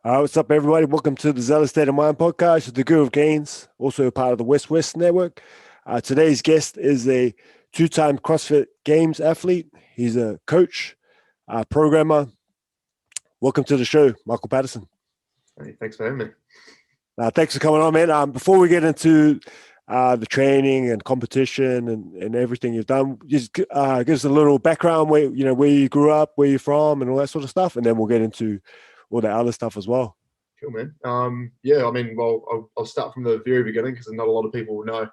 What's up, everybody? Welcome to the Zealous State of Mind podcast with the Guru of Gains, also a part of the West Network. Today's guest is a two-time CrossFit Games athlete. He's a coach, programmer. Welcome to the show, Michael Paterson. Hey, thanks for having me. Thanks for coming on, man. Before we get into the training and competition and everything you've done, just give us a little background where you grew up, where you're from, and all that sort of stuff, and then we'll get into all the other stuff as well. Cool, man. I'll start from the very beginning because not a lot of people will know.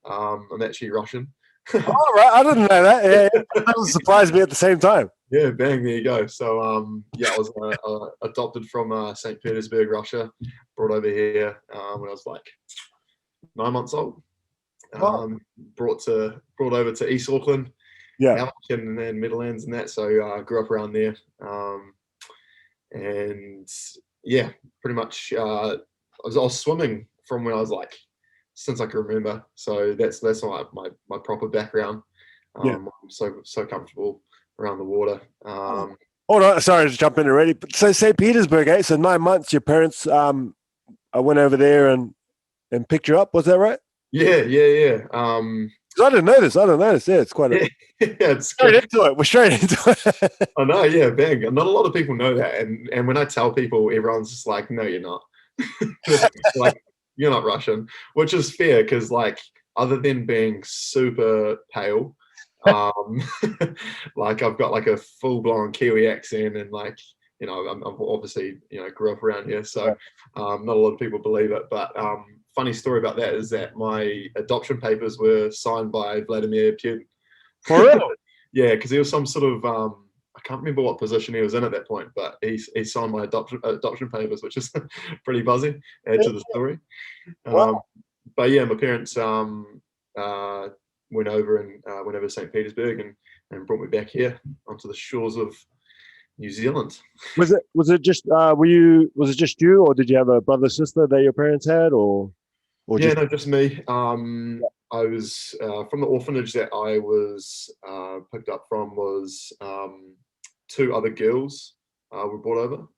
I'm actually Russian. All right, I didn't know that. Yeah, that doesn't surprise me at the same time. Yeah, bang, there you go. So, I was adopted from St. Petersburg, Russia, brought over here when I was like 9 months old. Brought over to East Auckland, and then Meadowlands and that. So I grew up around there. And yeah, pretty much I was swimming from when I was like, since I can remember. So that's my proper background. I'm so comfortable around the water. Hold on, sorry to jump in already. But so St. Petersburg, eh? So 9 months, your parents went over there and picked you up. Was that right? Yeah. I didn't know this. Yeah, it's quite a it's straight into it. We're straight into it. I know, yeah, bang. Not a lot of people know that. And when I tell people, everyone's just like, no, you're not. Like, you're not Russian, which is fair because, like, other than being super pale, like I've got like a full-blown Kiwi accent and like, I'm obviously, grew up around here. So not a lot of people believe it. But funny story about that is that my adoption papers were signed by Vladimir Putin. For real? Yeah, because he was some sort of I can't remember what position he was in at that point, but he signed my adoption papers, which is pretty buzzy. Add to the story. Wow. But yeah, my parents went over to St. Petersburg and brought me back here onto the shores of New Zealand. Was it just was it just you, or did you have a brother sister that your parents had, or yeah, no, just me. I was from the orphanage that I was picked up from was two other girls were brought over,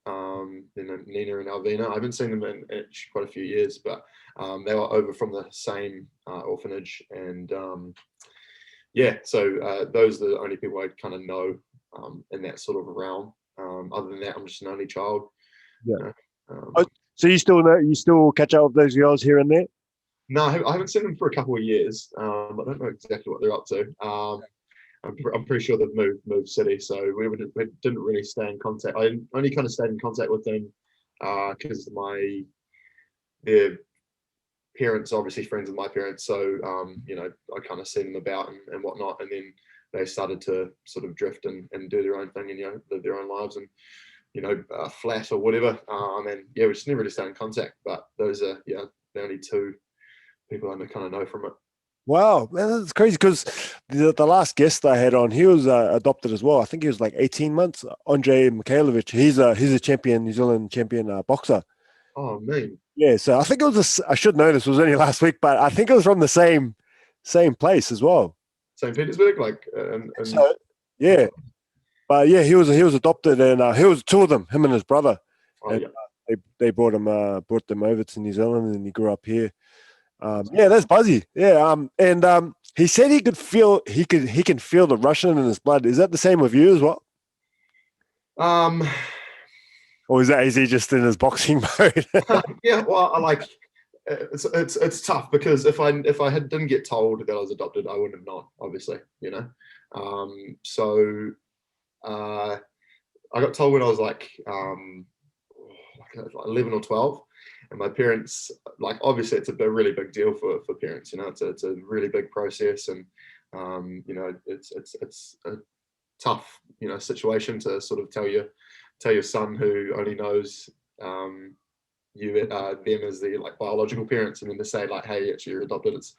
Nina and Alvina. I haven't seen them in quite a few years, but they were over from the same orphanage, and so those are the only people I kind of know in that sort of realm. Other than that, I'm just an only child. Yeah. So you still catch up with those girls here and there? No, I haven't seen them for a couple of years. I don't know exactly what they're up to. I'm pretty sure they've moved city, so we didn't really stay in contact. I only kind of stayed in contact with them because their parents are obviously friends with my parents, so I kind of seen them about and whatnot, and then they started to sort of drift and do their own thing and live their own lives and flat or whatever. And yeah, we just never really stayed in contact. But those are the only two people I kind of know from it. Wow, man, that's crazy because the last guest I had on, he was adopted as well. I think he was like 18 months. Andre Mikhailovich, he's a champion, New Zealand champion boxer. Oh, man. Yeah, so I think it was I should know this was only last week, but I think it was from the same place as well. St. Petersburg, So, yeah. But yeah, he was adopted, and he was two of them, him and his brother. Oh, and, they brought them over to New Zealand, and he grew up here. Yeah, that's buzzy. Yeah, and he said he can feel the Russian in his blood. Is that the same with you as well? Or is he just in his boxing mode? Yeah, well, I like it's tough because if I didn't get told that I was adopted, I wouldn't have known, obviously, So I got told when I was like 11 or 12. And my parents, like, obviously it's a really big deal for parents, it's a really big process, and it's a tough situation to sort of tell your son who only knows them as the like biological parents, and then to say like, hey, actually you're adopted. It's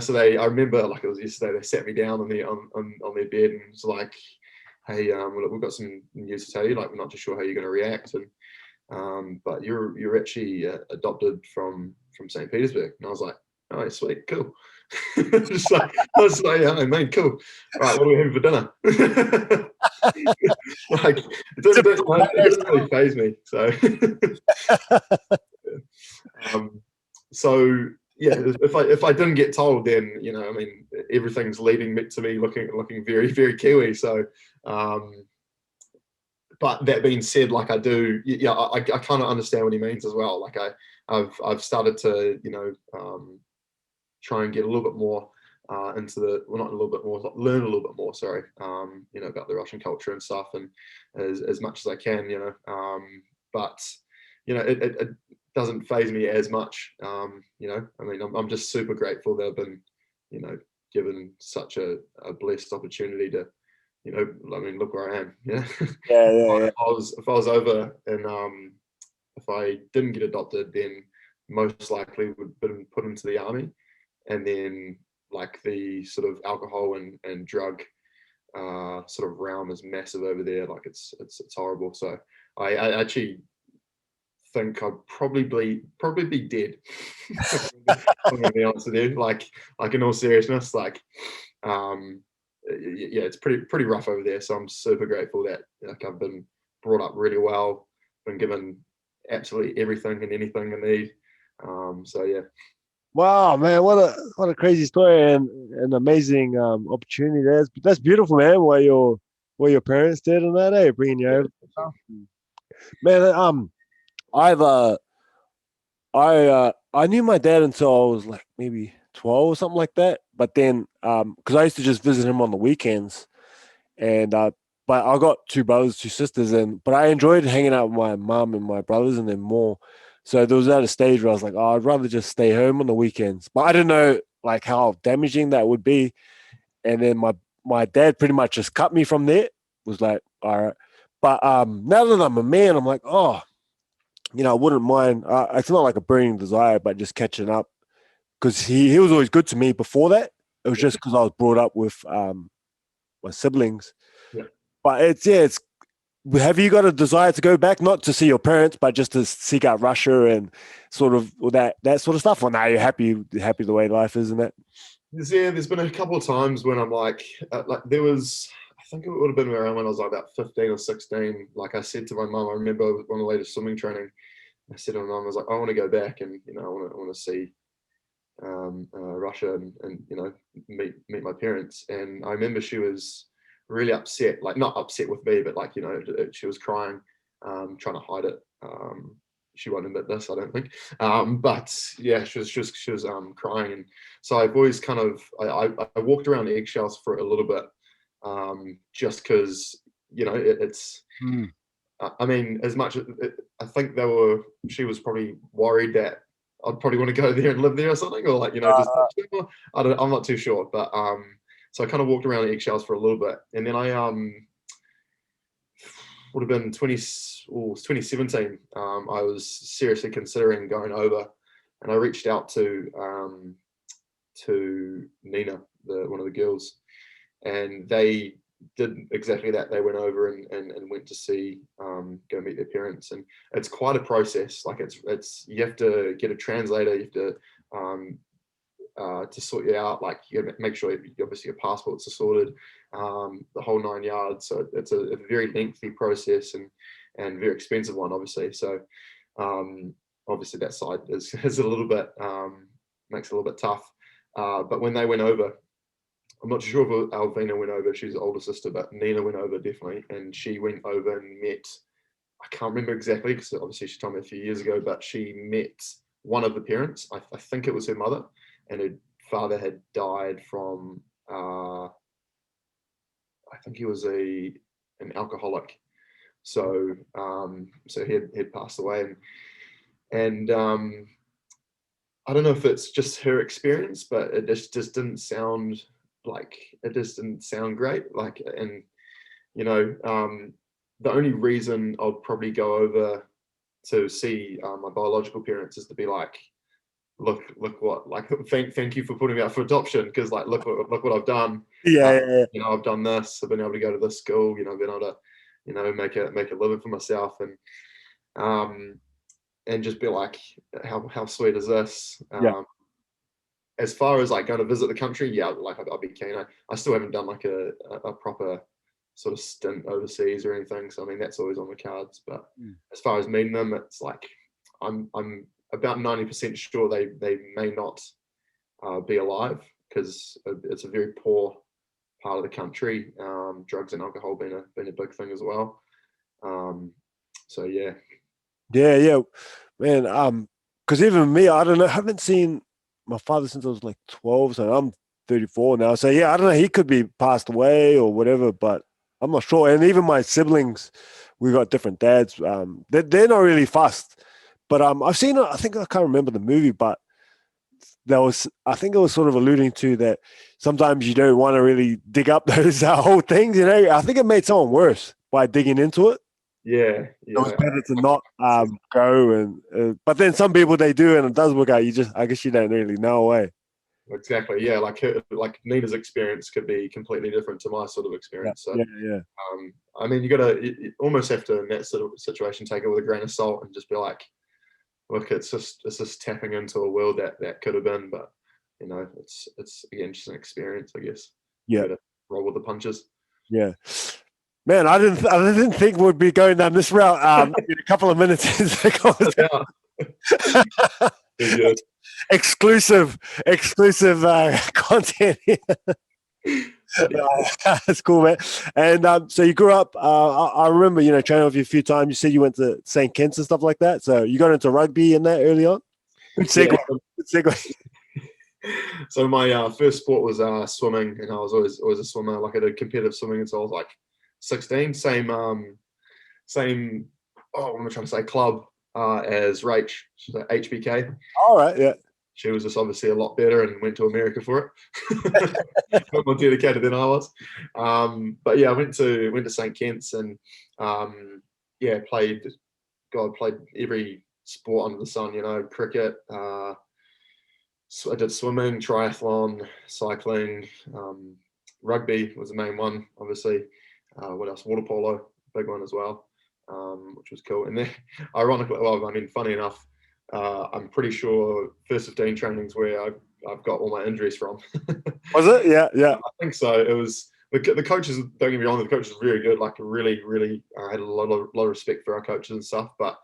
so I remember like it was yesterday, they sat me down on their bed and was like, hey, we've got some news to tell you, like we're not too sure how you're going to react, and but you're actually adopted from St. Petersburg. And I was like, oh, sweet, cool. I was like, oh man, cool. All right, what are we having for dinner? Like it didn't really faze me. So, so yeah, if I didn't get told, then I mean, everything's leading me to me looking very very Kiwi. So, but that being said, like I do, yeah, I kind of understand what he means as well. Like I've started to try and get a little bit more into not a little bit more, learn a little bit more. Sorry, about the Russian culture and stuff, and as much as I can, but it doesn't faze me as much. I mean, I'm just super grateful that I've been, given such a blessed opportunity to, I mean, look where I am. Yeah, yeah. If I was over and if I didn't get adopted, then most likely would have been put into the army, and then like the sort of alcohol and drug sort of realm is massive over there. Like it's horrible. So I actually think I'd probably be dead. I'm gonna be honest with you. Like in all seriousness, like yeah, it's pretty rough over there. So I'm super grateful that like I've been brought up really well, been given absolutely everything and anything I need. So yeah. Wow, man, what a crazy story and an amazing opportunity. That's beautiful, man. What your parents did and that, bringing you over. Man, I knew my dad until I was like maybe 12 or something like that. But then, because I used to just visit him on the weekends, and but I got two brothers, two sisters, but I enjoyed hanging out with my mom and my brothers and then more. So there was at a stage where I was like, oh, I'd rather just stay home on the weekends. But I didn't know like how damaging that would be. And then my dad pretty much just cut me from there. Was like, all right. But now that I'm a man, I'm like, oh, I wouldn't mind. It's not like a burning desire, but just catching up because he was always good to me before that. It was just because I was brought up with my siblings. Yeah. But it's. Have you got a desire to go back, not to see your parents, but just to seek out Russia and sort of that sort of stuff? Or now you're happy the way life is, isn't it? Yeah, there's been a couple of times when I'm like there was, I think it would have been around when I was like about 15 or 16. Like I said to my mum, I remember on the latest swimming training, I said to my mum, I was like, I want to go back and I want to see Russia and meet my parents. And I remember she was really upset, like not upset with me, but like she was crying, trying to hide it. She won't admit this, I don't think. But yeah, she was crying, and so I've always kind of I walked around eggshells for a little bit, just because it's. I mean, as much I think she was probably worried that I'd probably want to go there and live there or something, or like just I'm not too sure, but so I kind of walked around eggshells for a little bit, and then I would have been 2017. I was seriously considering going over, and I reached out to Nina, one of the girls, and they did exactly that. They went over and went to see, go meet their parents, and it's quite a process. Like it's you have to get a translator, you have to sort you out. Like you gotta make sure obviously your passports are sorted, the whole 9 yards. So it's a very lengthy process and very expensive one, obviously. So obviously that side is a little bit makes it a little bit tough. But when they went over, I'm not sure if Alvina went over, she's the older sister, but Nina went over definitely. And she went over and met, I can't remember exactly because obviously she told me a few years ago, but she met one of the parents. I think it was her mother, and her father had died from, I think he was an alcoholic. So so he had passed away, and I don't know if it's just her experience, but it just didn't sound great. Like, and the only reason I'll probably go over to see my biological parents is to be like, look what, like, thank you for putting me out for adoption, because like look what I've done. Yeah. I've done this. I've been able to go to this school. Been able to make a living for myself, and just be like, how sweet is this? Yeah. As far as like going to visit the country, yeah, like I'd be keen. I still haven't done like a proper sort of stint overseas or anything. So I mean, that's always on the cards. But Mm. as far as meeting them, it's like I'm about 90% sure they may not be alive, because it's a very poor part of the country. Drugs and alcohol been a big thing as well. So yeah. Yeah, man. Because even me, I don't know, I haven't seen my father since I was like 12, so I'm 34 now. So yeah, I don't know, he could be passed away or whatever, but I'm not sure. And even my siblings, we got different dads. They're not really fussed, but I've seen. I think I can't remember the movie, but I think it was sort of alluding to that sometimes you don't want to really dig up those whole things. You know, I think it made someone worse by digging into it. Yeah, It was better to not go, and but then some people they do, and it does work out. I guess you don't really know, eh? exactly. Yeah, like Nina's experience could be completely different to my sort of Yeah, experience. So yeah. I mean, you almost have to, in that sort of situation, take it with a grain of salt and just be like, look, it's just tapping into a world that could have been, but it's again just an experience, I guess. Yeah, Got to roll with the punches. yeah. Man, I didn't think we'd be going down this route. In a couple of minutes into the conversation. Very good. exclusive content here. That's cool, man. And so you grew up. I remember, training with you a few times. You said you went to St. Kitts and stuff like that. So you got into rugby in that early on. Good segue. Yeah. Good segue. So my first sport was swimming, and I was always a swimmer. Like I did competitive swimming until I was like 16. Same. Oh, what am I trying to say? Club as Rach. She's at HBK. All right. Yeah. She was just obviously a lot better and went to America for it. Not more dedicated than I was. But yeah, I went to St. Kitts and played every sport under the sun. Cricket. So I did swimming, triathlon, cycling, rugby was the main one, obviously. What else? Water polo, big one as well, which was cool. And then, ironically, funny enough, I'm pretty sure first 15 trainings where I've got all my injuries from. Was it? Yeah. I think so. It was the coaches. Don't get me wrong, the coaches were very good. Like really, really, I had a lot of respect for our coaches and stuff. But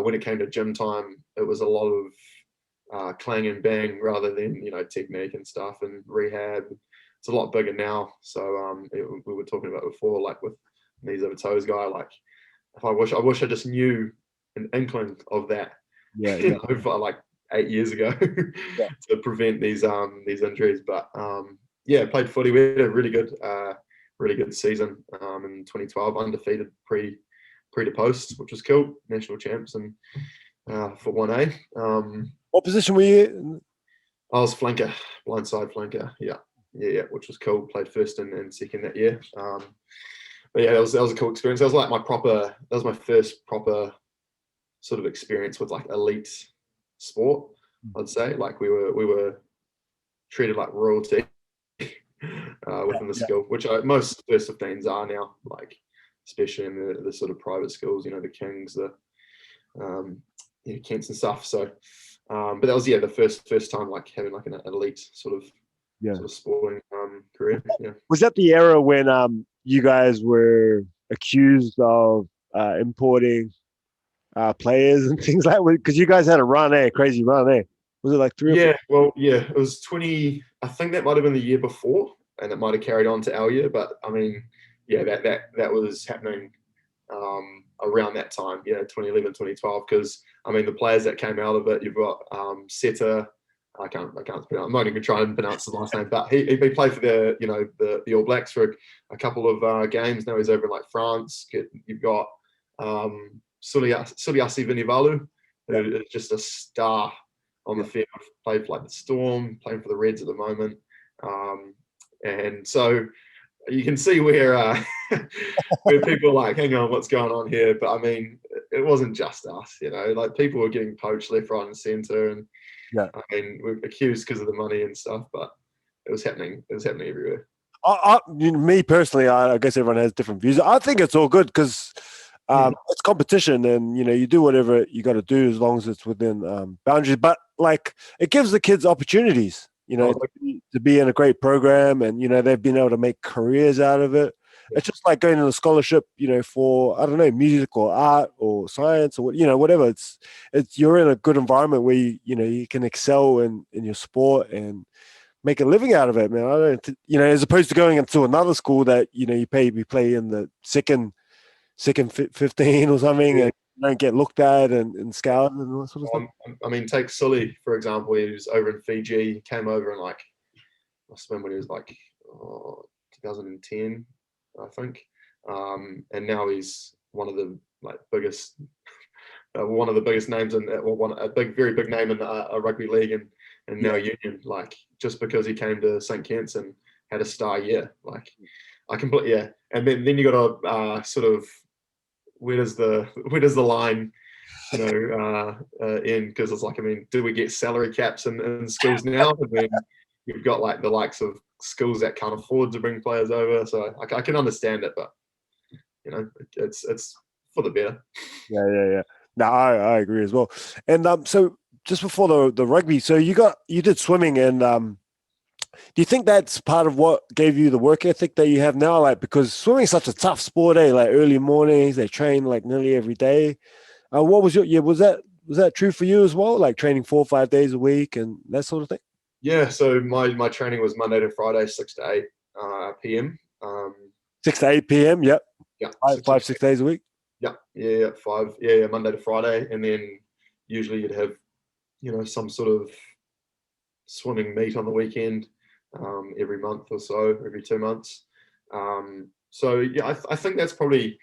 when it came to gym time, it was a lot of clang and bang rather than technique and stuff and rehab. It's a lot bigger now. So we were talking about before, like with knees over toes guy. Like I wish I just knew an inkling of that. Yeah. For like 8 years ago to prevent these injuries. But played footy. We had a really good season in 2012, undefeated pre to post, which was cool. National champs and for 1A. What position were you in? I was flanker, blindside flanker. Yeah, which was cool. Played first and second that year. But yeah, that was a cool experience. That was my first proper sort of experience with like elite sport. I'd say like we were treated like royalty within the school, which most first 15s are now, like especially in the sort of private schools. The Kings, the Kents and stuff. So. But that was the first time like having like an elite sort of sporting career. Yeah. Was that the era when you guys were accused of importing players and things like that? Because you guys had a crazy run, eh? Was it like 3 or 4? Yeah, well, yeah, it was 20. I think that might have been the year before, and it might have carried on to our year. But I mean, yeah, that was happening around that time, 2011, 2012, because I mean the players that came out of it, you've got Seta, I can't pronounce, I'm not even trying to pronounce his last name, but he played for the All Blacks for a couple of games. Now he's over in like France. You've got Suliasi Vinivalu, who is just a star on the field, played for like the Storm, playing for the Reds at the moment, and so you can see where people are like, hang on, what's going on here? But I mean, it wasn't just us, like people were getting poached left, right, and centre, and I mean, we're accused because of the money and stuff, but it was happening. It was happening everywhere. Me personally, I guess everyone has different views. I think it's all good because it's competition, and you do whatever you got to do as long as it's within boundaries. But like, it gives the kids opportunities. To be in a great program, and they've been able to make careers out of it. It's just like going on a scholarship, for, I don't know, music or art or science or whatever. It's you're in a good environment where you can excel in your sport and make a living out of it, man. I don't, as opposed to going into another school that you play in the second 15 or something, Yeah. and don't get looked at and scouted and all that sort of stuff. I mean, take Sully, for example. He was over in Fiji. He came over in must have been when he was 2010, I think. And now he's one of the biggest, one of the biggest names in, very big name in a rugby league and now Union. Just because he came to St. Kitts and had a star year. I completely, yeah. And then you got to sort of, where does the line in? Because it's do we get salary caps in schools now? And then you've got the likes of schools that can't afford to bring players over. So I can understand it, but it's for the better. Yeah. No, I agree as well. And so just before the rugby, so you did swimming, and do you think that's part of what gave you the work ethic that you have now? Because swimming is such a tough sport, eh? Early mornings, they train nearly every day. What was was that true for you as well? Training 4 or 5 days a week and that sort of thing? Yeah. So my training was Monday to Friday, 6 to 8 p.m. 6 to 8 p.m. Yep. Yeah. 6 days a week. Yeah. 5. Yeah. Monday to Friday, and then usually you'd have some sort of swimming meet on the weekend, every month or so, every 2 months. So yeah, I think that's probably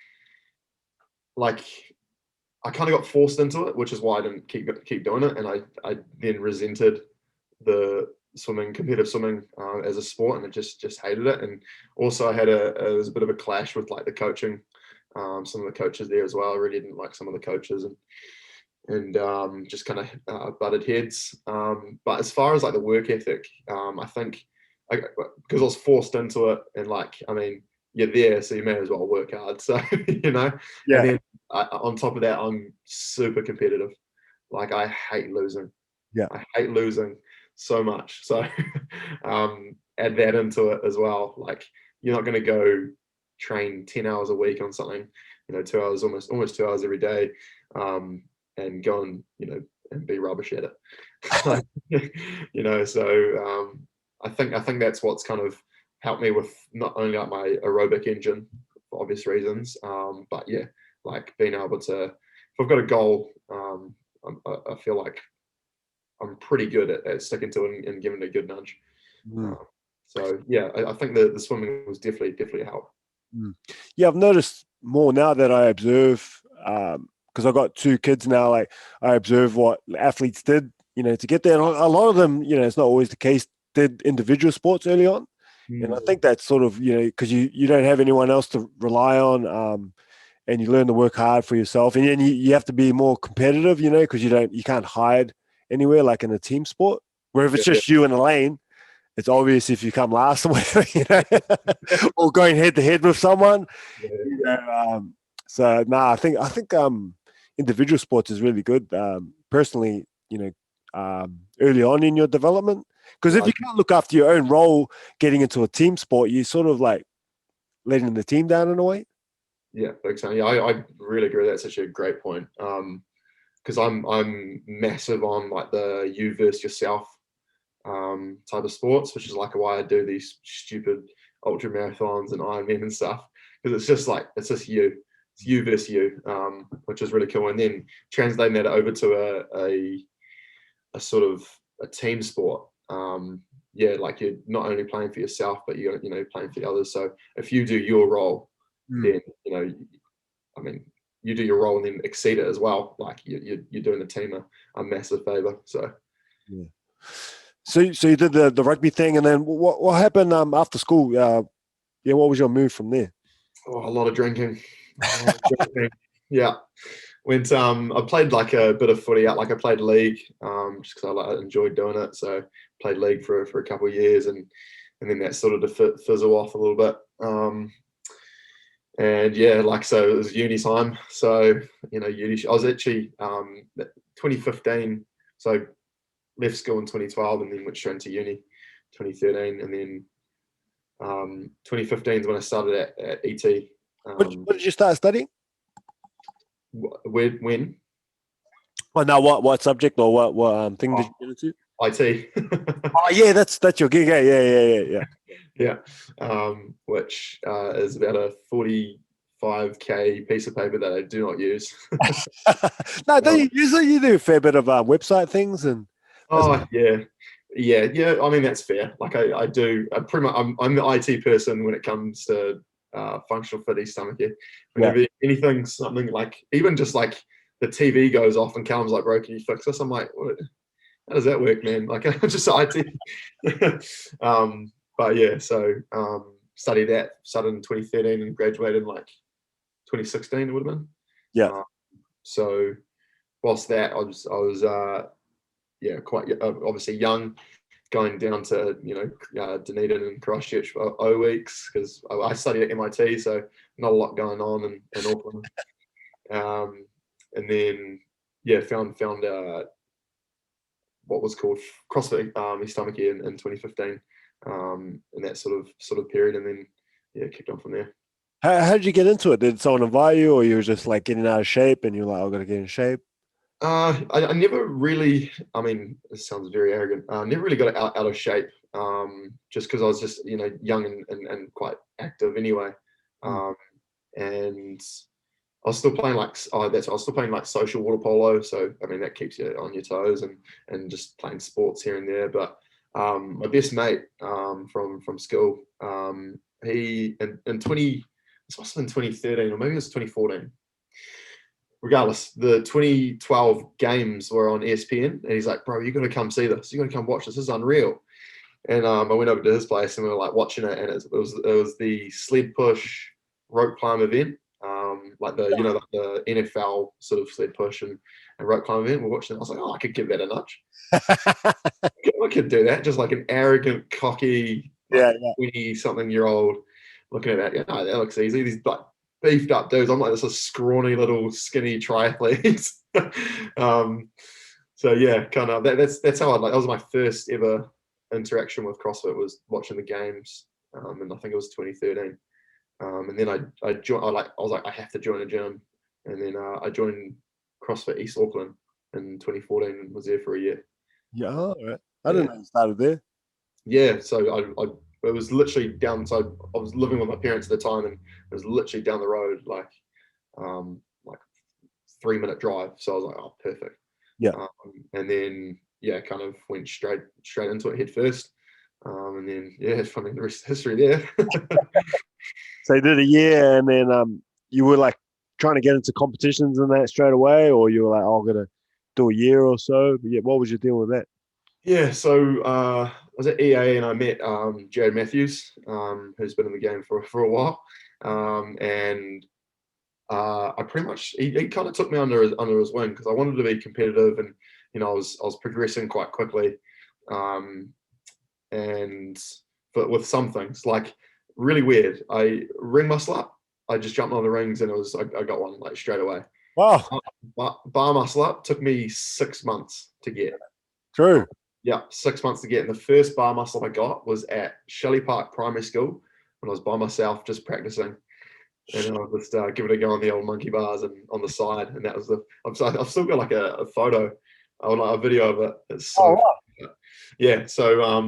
I kind of got forced into it, which is why I didn't keep doing it, and I then resented the competitive swimming as a sport, and I just hated it. And also I had it was a bit of a clash with the coaching, some of the coaches there as well. I really didn't like some of the coaches, and just kind of butted heads. But as far as the work ethic, I think because I was forced into it, and you're there, so you may as well work hard. So Yeah. And then on top of that, I'm super competitive. I hate losing. Yeah. I hate losing so much. So add that into it as well. You're not going to go train 10 hours a week on something, 2 hours, almost 2 hours every day, and go and and be rubbish at it. So I think that's what's kind of helped me with not only my aerobic engine for obvious reasons, but yeah, being able to, if I've got a goal, I feel like I'm pretty good at sticking to it and giving it a good nudge. Mm. So yeah, I think the swimming was definitely a help. Yeah, I've noticed more now that I observe, because I've got 2 kids now. I observe what athletes did, to get there. And a lot of them, it's not always the case, did individual sports early on. And I think that's sort of, because you don't have anyone else to rely on, and you learn to work hard for yourself. And then you have to be more competitive, because you can't hide anywhere like in a team sport. Where if it's just you in a lane, it's obvious if you come last or whatever, or going head to head with someone. So I think individual sports is really good. Personally, early on in your development, because if you can't look after your own role, getting into a team sport, you sort of letting the team down in a way. Yeah, exactly. Yeah, I really agree. That's actually a great point. Because I'm massive on the you versus yourself type of sports, which is why I do these stupid ultra marathons and Ironman and stuff, because it's just you. It's you versus you, which is really cool. And then translating that over to a sort of a team sport. You're not only playing for yourself, but you're playing for the others. So if you do your role, then you do your role and then exceed it as well. You're doing the team a massive favor. So yeah. So you did the rugby thing, and then what happened after school? What was your move from there? a lot of drinking. Yeah. Went I played a bit of footy out, I played league, just because I enjoyed doing it. So played league for a couple of years, and then that sort of fizzle off a little bit. And yeah, so it was uni time. So uni. I was actually 2015. So left school in 2012, and then went straight into uni 2013, and then 2015 is when I started at ET. What did you start studying? When? Oh, no, what subject or what thing did you get into? IT. Oh, yeah, that's your gig. Yeah. Which is about a 45K piece of paper that I do not use. No, don't you usually you do a fair bit of website things and. Yeah. I mean that's fair. Like I do. I'm the IT person when it comes to functional fitness Tamaki. Whenever anything, something like even just like the TV goes off and Callum's like, bro, can you fix this? I'm like, what? How does that work, man? Like I'm just IT. But yeah, so studied that, started in 2013 and graduated in like 2016. It would have been. Yeah. So whilst that, I was quite obviously young, going down to Dunedin and Christchurch for 0 weeks because I studied at MIT, so not a lot going on in Auckland. And then found what was called CrossFit East Tamaki in 2015, in that sort of period, and then kicked on from there. How did you get into it? Did someone invite you, or you were just like getting out of shape, and you're like, "I got to get in shape"? I never really. I mean, this sounds very arrogant. Never really got out of shape. Just because I was just young and quite active anyway. And I was still playing like I was still playing like social water polo. So I mean that keeps you on your toes and just playing sports here and there. But my best mate from school, he in 20. This must have been 2013 or maybe it was 2014. Regardless, the 2012 games were on ESPN, and he's like, "Bro, you got to come see this. You got to come watch this. This is unreal." And I went over to his place, and we were like watching it, and it was the sled push rope climb event, like the NFL sort of sled push and rope climb event. We're watching it. I was like, "Oh, I could give that a nudge. I could do that." Just like an arrogant, cocky, 20-something-year-old looking at that. Yeah, no, that looks easy. These like beefed up dudes. I'm like this scrawny little skinny triathlete. So yeah, kind of that's how that was my first ever interaction with CrossFit, was watching the games, and I think it was 2013. And then I joined. I was like, I have to join a gym, and then I joined CrossFit East Auckland in 2014 and was there for a year. Yeah, all right. I didn't know you started there. Yeah, so it was literally down. So I was living with my parents at the time, and it was literally down the road, like 3-minute drive. So I was like, oh, perfect. Yeah. And then kind of went straight into it head first. And then I mean the rest is history there. So you did a year, and then you were like trying to get into competitions and that straight away, or you were like, "Oh, I'm gonna do a year or so." But yeah, what was your deal with that? Yeah, so I was at EA and I met Jared Matthews, who's been in the game for a while, and I pretty much he kind of took me under his wing because I wanted to be competitive, and I was progressing quite quickly, and but with some things like really weird. I ring muscle up. I just jumped on the rings and I got one like straight away. Wow. Bar muscle up took me 6 months to get. True. Yeah, 6 months to get. And the first bar muscle I got was at Shelley Park Primary School when I was by myself just practicing. And I was just giving it a go on the old monkey bars and on the side. And that was I've still got like a photo or like a video of it. It's so wow. Yeah. So I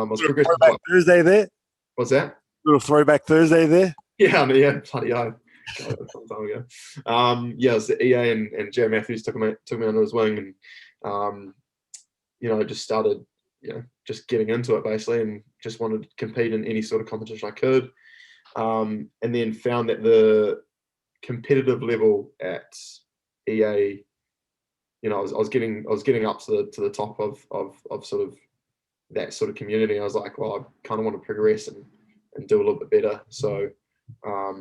was progressing. Throwback Thursday there. What's that? Little throwback Thursday there. Yeah, bloody hell. Some time ago. It was the EA and Jerry Matthews took me under his wing, and I just started, just getting into it basically, and just wanted to compete in any sort of competition I could. And then found that the competitive level at EA, I was getting up to the top of sort of that sort of community. I was like, well, I kind of want to progress and do a little bit better. So I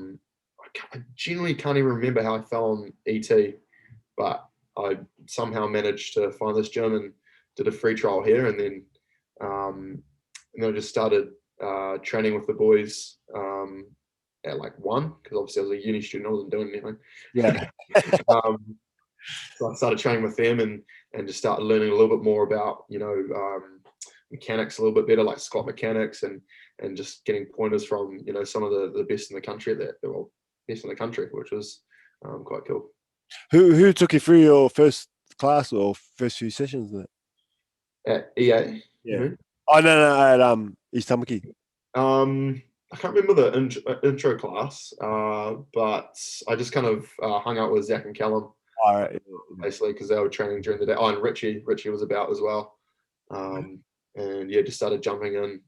genuinely can't even remember how I fell on ET, but I somehow managed to find this gym and did a free trial here, and then I just started training with the boys at like 1, because obviously I was a uni student, I wasn't doing anything. Yeah. So I started training with them and just started learning a little bit more about mechanics a little bit better, like squat mechanics, and just getting pointers from some of the best in the country best in the country, which was quite cool. Who took you through your first class or first few sessions? At EA. Yeah. Mm-hmm. Oh no, at East Tamaki. I can't remember the intro class, but I just kind of hung out with Zach and Callum. All right. Basically, because they were training during the day. Oh, and Richie was about as well. And yeah, just started jumping in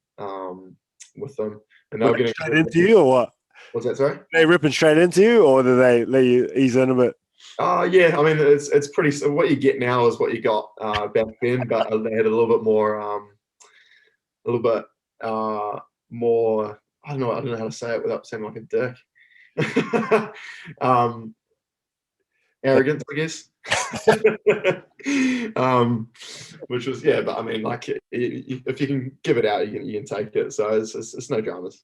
with them. And they were getting straight into you, or what? What's that, sorry? They ripping straight into you, or do they let you ease in a bit? Yeah, I mean, it's pretty. So what you get now is what you got back then, but they had a little bit more, more. I don't know how to say it without sounding like a dick. Arrogance, I guess. Which was, yeah, but I mean, like, if you can give it out, you can take it. So it's no dramas.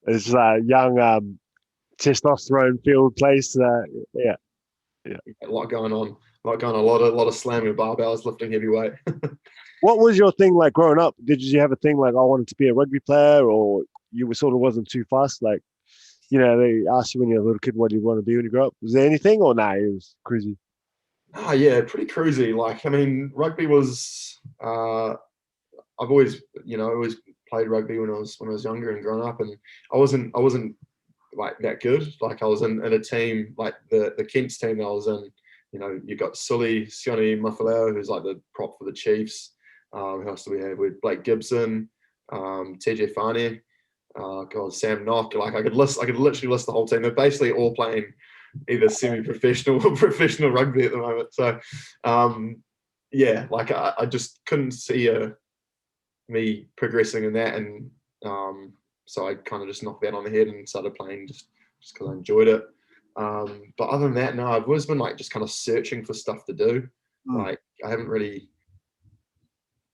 It's a young testosterone filled place. Yeah. A lot going on. A lot of slamming of barbells, lifting heavy weight. What was your thing like growing up? Did you have a thing like I wanted to be a rugby player, or you were sort of wasn't too fast? Like, they asked you when you were a little kid what you want to be when you grow up. Was there anything, or nah, it was crazy? Yeah, pretty cruisy. Like, I mean, rugby was. I've always played rugby when I was younger and growing up, and I wasn't like that good. Like, I was in a team like the Kents team that I was in. You got Sully Sione Mafaleo, who's like the prop for the Chiefs. Who else do we have? With Blake Gibson, TJ Farney, Sam Knock. Like, I could literally list the whole team. They're basically all playing either semi-professional or professional rugby at the moment. So, yeah, like I just couldn't see me progressing in that, and so I kind of just knocked that on the head and started playing just because I enjoyed it. But other than that, no, I've always been like just kind of searching for stuff to do. Like, I haven't really.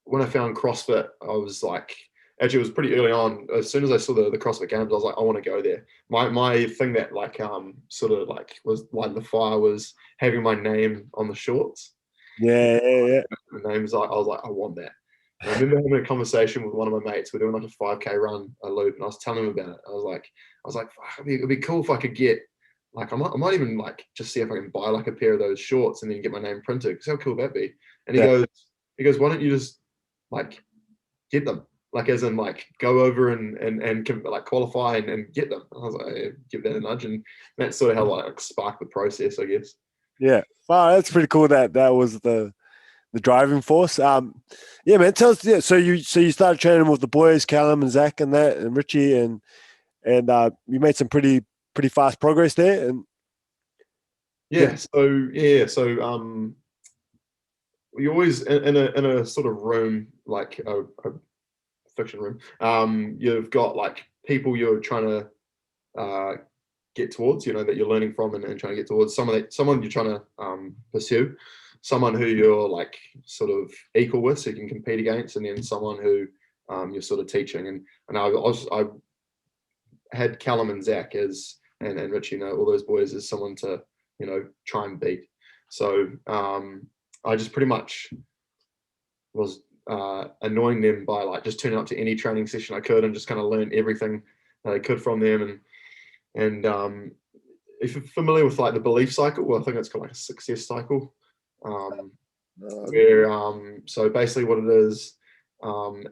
When I found CrossFit, I was like, actually, it was pretty early on. As soon as I saw the CrossFit Games, I was like, I want to go there. My thing that like sort of like was lighting the fire was having my name on the shorts. Yeah. The name's like, I was like, I want that. And I remember having a conversation with one of my mates. We're doing like a 5K run, a loop, and I was telling him about it. I was like, it'd be cool if I could get, like, I might even like just see if I can buy like a pair of those shorts and then get my name printed. Because how cool would that be? And he goes, why don't you just like get them? Like, as in like go over and like qualify and get them. And I was like, give that a nudge, and that's sort of how like sparked the process, I guess. Yeah. Wow, that's pretty cool. That was the driving force. Yeah, man. Tell us. Yeah. So you started training with the boys, Callum and Zach and that, and Richie, and you made some pretty fast progress there. And so we always in a sort of room, like a fiction room. You've got like people you're trying to get towards, that you're learning from and trying to get towards. Someone you're trying to pursue, someone who you're like sort of equal with, so you can compete against, and then someone who you're sort of teaching. And I had Callum and Zach as and Richie, all those boys as someone to try and beat. So I just pretty much was annoying them by like just turning up to any training session I could and just kind of learn everything that I could from them. And if you're familiar with like the belief cycle, well, I think it's called like a success cycle, where so basically what it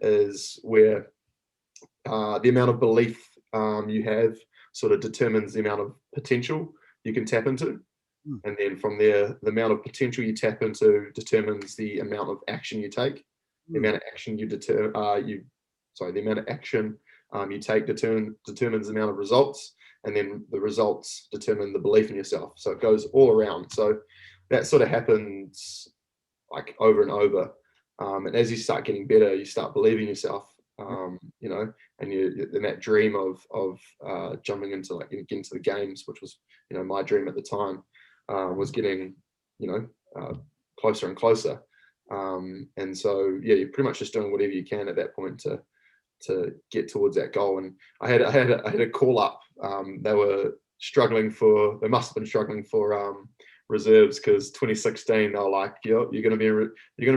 is where the amount of belief you have sort of determines the amount of potential you can tap into. And then from there, the amount of potential you tap into determines the amount of action you take. The amount of action the amount of action you take determines the amount of results, and then the results determine the belief in yourself. So it goes all around. So that sort of happens like over and over. And as you start getting better, you start believing yourself. And you in that dream of jumping into the games, which was my dream at the time, was getting closer and closer. And so you're pretty much just doing whatever you can at that point to get towards that goal. And I had a call up. They must have been struggling for reserves, because 2016 they were like, you're going to be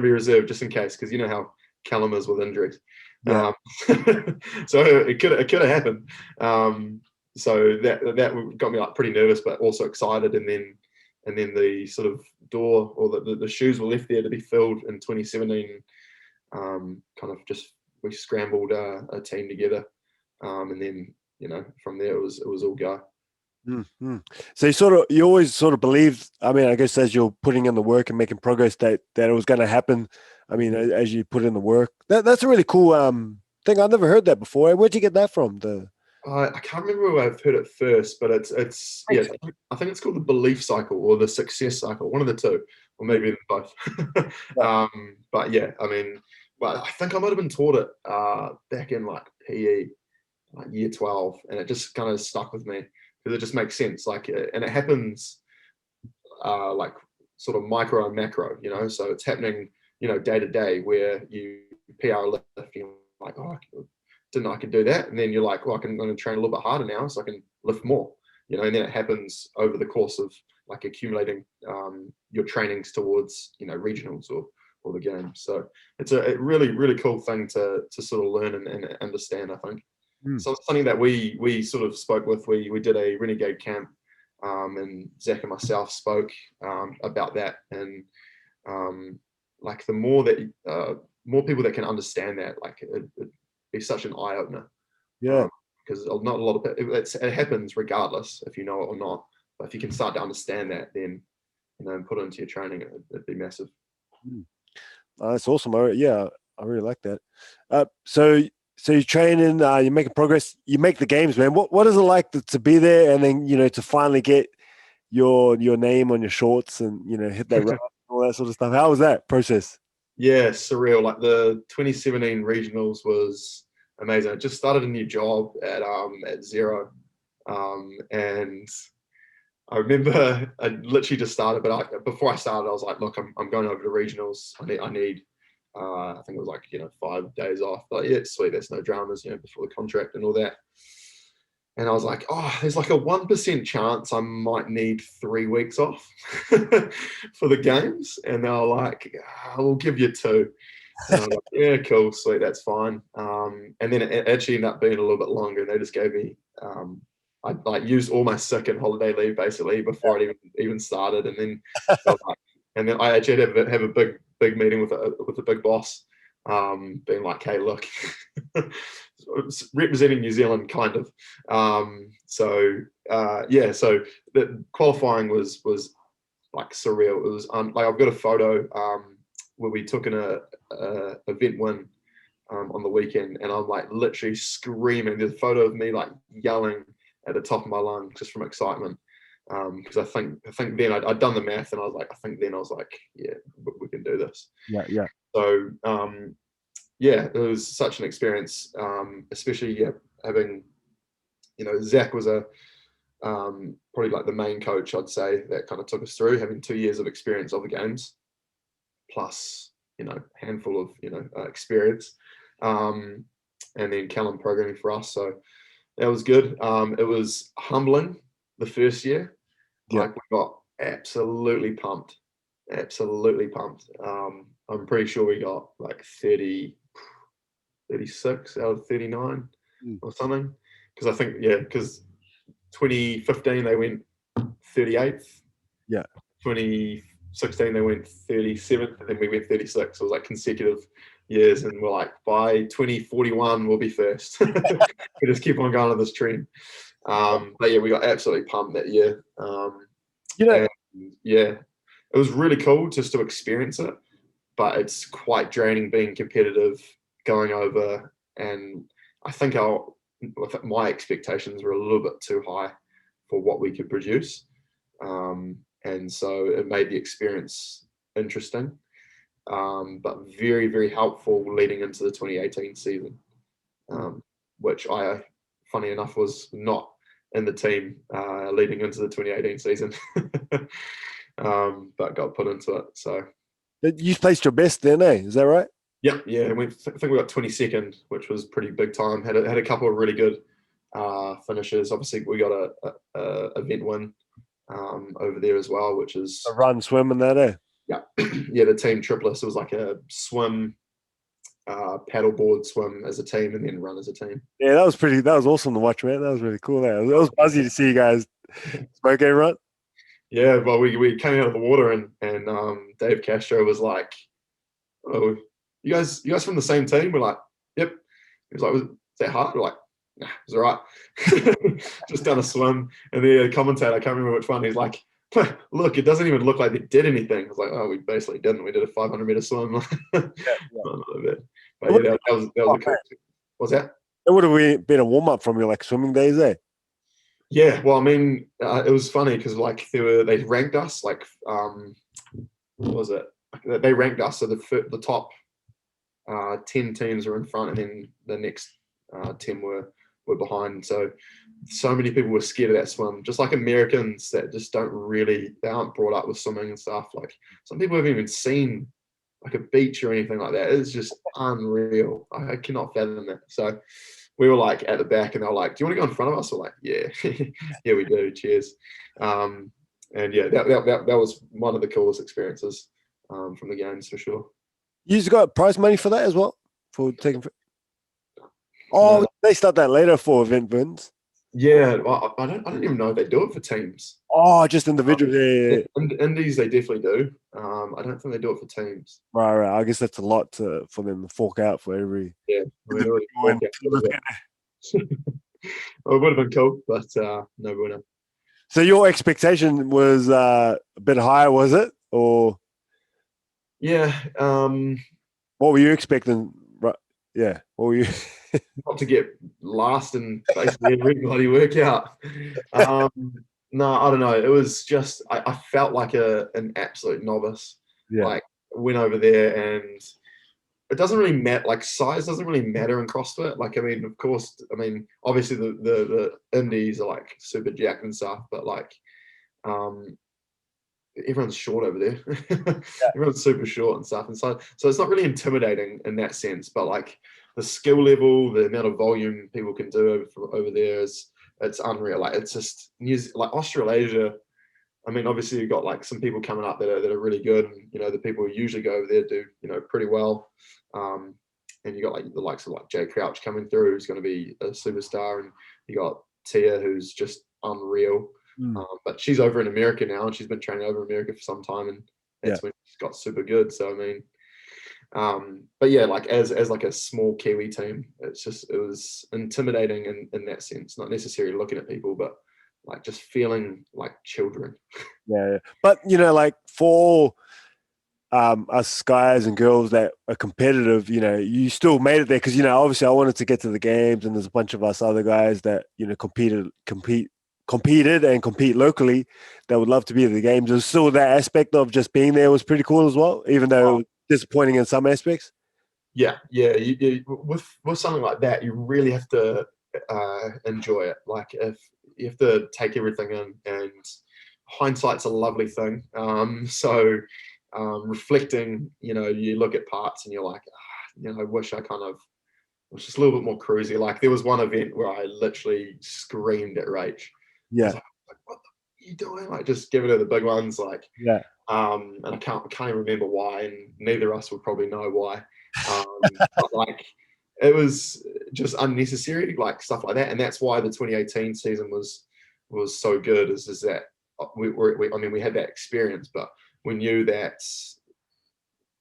reserved just in case, because you know how Callum is with injuries. Yeah. So it could have happened. So that got me like pretty nervous, but also excited. And then the sort of door, or the shoes were left there to be filled in 2017. Kind of just we scrambled a team together, and then from there it was all go. Mm-hmm. So you always sort of believed, I mean, I guess as you're putting in the work and making progress that it was going to happen. I mean, as you put in the work, that's a really cool thing. I've never heard that before. Where'd you get that from? I can't remember where I've heard it first, but it's yeah, I think it's called the belief cycle or the success cycle, one of the two, or maybe both. But yeah, I mean, but I think I might have been taught it back in like PE, like year 12, and it just kind of stuck with me because it just makes sense. Like, and it happens like sort of micro and macro, so it's happening, day to day where you PR lift, you're like, oh, I didn't know I could do that, and then you're like, well, I'm going to train a little bit harder now so I can lift more, and then it happens over the course of like accumulating your trainings towards regionals or the games. So it's a really, really cool thing to sort of learn and understand, I think. So something that we sort of spoke with, we did a renegade camp, and Zach and myself spoke about that, and like the more that more people that can understand that, like it'd be such an eye opener. Yeah. Because not a lot of it happens regardless if you know it or not. But if you can start to understand that, then and put it into your training, it'd be massive. That's awesome. Yeah, I really like that. So you're training, you're making progress, you make the games, man. What is it like to be there and then to finally get your name on your shorts and hit that run, all that sort of stuff? How was that process? Yeah, surreal. Like the 2017 regionals was amazing. I just started a new job at Zero, and I remember I literally just started, but before I started, I was like, look, I'm going over to regionals. I need I think it was like 5 days off. But yeah, sweet, there's no dramas, before the contract and all that. And I was like, oh, there's like a 1% chance I might need 3 weeks off for the games. And they were like, I will give you 2. And I was like, yeah, cool, sweet, that's fine. And then it actually ended up being a little bit longer. They just gave me, I like used all my sick and holiday leave basically before it even started. And then, I actually had to have a big meeting with the big boss, being like, hey, look, representing New Zealand, kind of. So the qualifying was like surreal. It was like I've got a photo where we took an event win on the weekend, and I'm like literally screaming. There's a photo of me like yelling at the top of my lungs just from excitement. Because I think then I'd done the math, and I was like, yeah, we can do this. Yeah. So yeah, it was such an experience, especially having, Zach was probably like the main coach, I'd say, that kind of took us through, having 2 years of experience of the games, plus handful of experience, and then Callum programming for us. So that was good. It was humbling the first year. Yeah. Like we got absolutely pumped. I'm pretty sure we got like 36 out of 39 or something. Because I think, because 2015 they went 38th. Yeah. 2016 they went 37th, and then we went 36. It was like consecutive years, and we're like, by 2041 we'll be first. We just keep on going on this trend. But yeah, we got absolutely pumped that year. And yeah, it was really cool just to experience it, but it's quite draining being competitive, going over, and I think my expectations were a little bit too high for what we could produce, and so it made the experience interesting, but very, very helpful leading into the 2018 season, which funny enough, was not in the team leading into the 2018 season. But got put into it. So you placed your best then, eh? Is that right? Yeah. I think we got 22nd, which was pretty big time. Had a couple of really good finishes. Obviously, we got a event win over there as well, which is A run, swim, and that, eh? yeah, the team triplets. It was like a swim, paddleboard, swim as a team, and then run as a team. Yeah, that was awesome to watch, man. That was really cool. It was buzzy to see you guys smoke and run. Yeah, well, we came out of the water and Dave Castro was like, "Oh, you guys from the same team?" We're like, "Yep." He was like, "Was that hard?" We're like, "Nah, it was all right." Just done a swim, and the commentator, I can't remember which one, he's like, "Look, it doesn't even look like they did anything." I was like, "Oh, we basically didn't. We did a 500-meter swim." Yeah. But yeah, that was a cool. What was that? It would have been a warm up from your like swimming days, eh? Yeah, well, I mean, it was funny because like they ranked us like what was it? They ranked us, so the top 10 teams were in front, and then the next 10 were behind. So many people were scared of that swim, just like Americans that just they aren't brought up with swimming and stuff. Like some people haven't even seen like a beach or anything like that. It's just unreal. I cannot fathom that. So we were like at the back, and they were like, "Do you want to go in front of us?" We're like, "Yeah, yeah, we do. Cheers." And yeah, that was one of the coolest experiences from the games for sure. You just got prize money for that as well for taking. Oh, No. they start that later for event wins. Yeah, well, I don't even know if they do it for teams. Oh, just individual. Yeah. Indies they definitely do. I don't think they do it for teams. Right. I guess that's a lot for them to fork out for every. Yeah, I mean, it would have been cool, but no winner. So your expectation was a bit higher, was it? Or yeah, what were you expecting? Right. Yeah. What were you? Not to get last in basically every bloody workout. No, I don't know. It was just I felt like an absolute novice. Yeah. Like went over there, and it doesn't really matter. Like size doesn't really matter in CrossFit. Like I mean, of course, obviously the indies are like super jacked and stuff, but like everyone's short over there. Yeah. Everyone's super short and stuff, and so it's not really intimidating in that sense. But like the skill level, the amount of volume people can do over there it's unreal. Like it's just like Australasia. I mean, obviously you've got like some people coming up that are really good, and the people who usually go over there do pretty well. And you got like the likes of like Jay Crouch coming through, who's going to be a superstar, and you got Tia, who's just unreal. But she's over in America now, and she's been training over in America for some time, and that's when she's got super good. So I mean, but yeah, like as like a small Kiwi team, it was intimidating in that sense. Not necessarily looking at people, but like just feeling like children. Yeah. But like for us guys and girls that are competitive, you still made it there because obviously I wanted to get to the games, and there's a bunch of us other guys that competed and compete locally that would love to be at the games. There's still that aspect of just being there was pretty cool as well, even though it was disappointing in some aspects. Yeah. You, with something like that, you really have to enjoy it. Like if you have to take everything in, and hindsight's a lovely thing. So reflecting, you look at parts and you're like, I wish I kind of was just a little bit more cruisy. Like there was one event where I literally screamed at Rach. Yeah. Like, what are you doing? Like just giving her the big ones. Like, yeah. And I can't even remember why, and neither of us would probably know why. But like it was just unnecessary, like stuff like that. And that's why the 2018 season was so good, is that we had that experience, but we knew that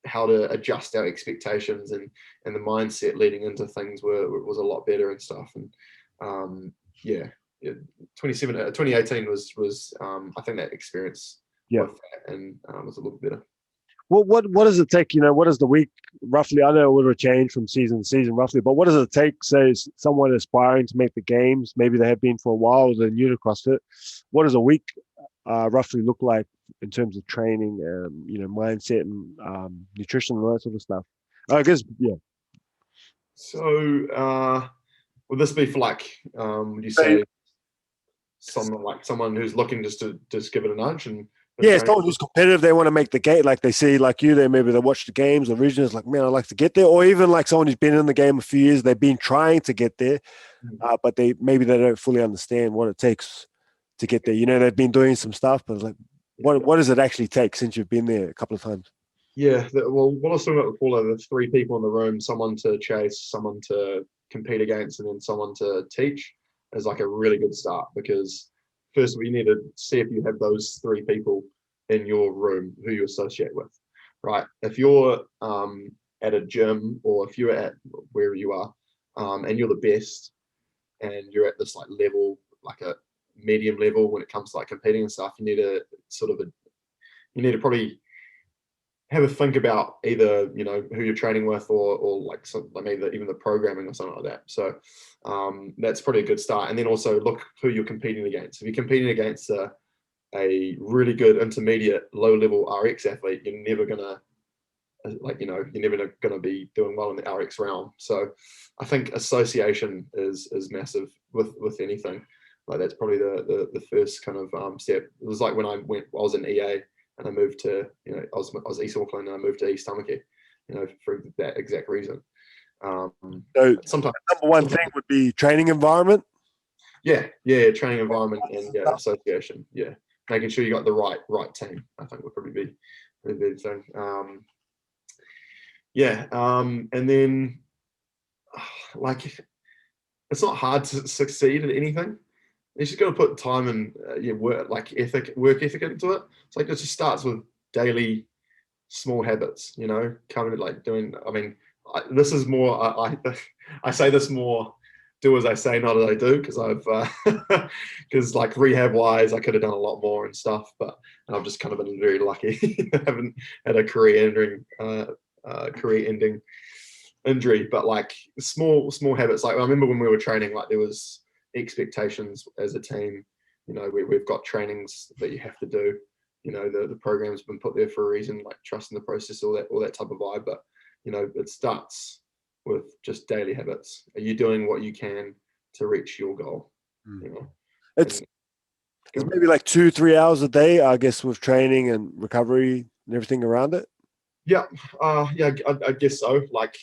how to adjust our expectations and the mindset leading into things was a lot better and stuff. And 2018 was I think that experience with that, and was a little better. Well, what does it take? What is the week roughly? I know it would have changed from season to season roughly, but what does it take, say, someone aspiring to make the games? Maybe they have been for a while, or they're new to CrossFit. What does a week roughly look like in terms of training, mindset and nutrition and that sort of stuff? I guess, yeah. So, would this be for like, would you say someone who's looking just to give it a nudge and? Yeah, someone who's competitive, they want to make the game, like they see like you there, maybe they watch the games or regionals, like, man, I'd like to get there. Or even like someone who's been in the game a few years, they've been trying to get there, but they don't fully understand what it takes to get there. They've been doing some stuff, but it's like, what does it actually take since you've been there a couple of times? Yeah, well, what I was talking about before, the three people in the room, someone to chase, someone to compete against, and then someone to teach, is like a really good start, because first of all, you need to see if you have those three people in your room who you associate with, right? If you're at a gym, or if you're at wherever you are, and you're the best, and you're at this like level, like a medium level when it comes to like competing and stuff, you need to probably have a think about either who you're training with, or like some, like maybe even the programming or something like that. So that's probably a good start. And then also look who you're competing against. If you're competing against a really good intermediate low level RX athlete, you're never gonna be doing well in the RX realm. So I think association is massive with anything. Like that's probably the first kind of step. It was like when I was in EA, and I moved to, I was East Auckland, and I moved to East Tamaki, for that exact reason. So Sometimes, number one thing would be training environment. yeah, training environment, and association, making sure you got the right team. I think would probably be the big thing. And then like it's not hard to succeed at anything. You just got to put time and work ethic into it. It's like it just starts with daily small habits. Coming like doing. I mean, this is more. I say this more. Do as I say, not as I do, because because like rehab wise, I could have done a lot more and stuff, but I've just kind of been very lucky. I haven't had a career ending injury, but like small habits. Like I remember when we were training, like there was expectations as a team. We've got trainings that you have to do. The program's been put there for a reason, like trusting the process, all that type of vibe. But it starts with just daily habits. Are you doing what you can to reach your goal? It's maybe like 2-3 hours a day, I guess, with training and recovery and everything around it. Yeah, I guess so. Like,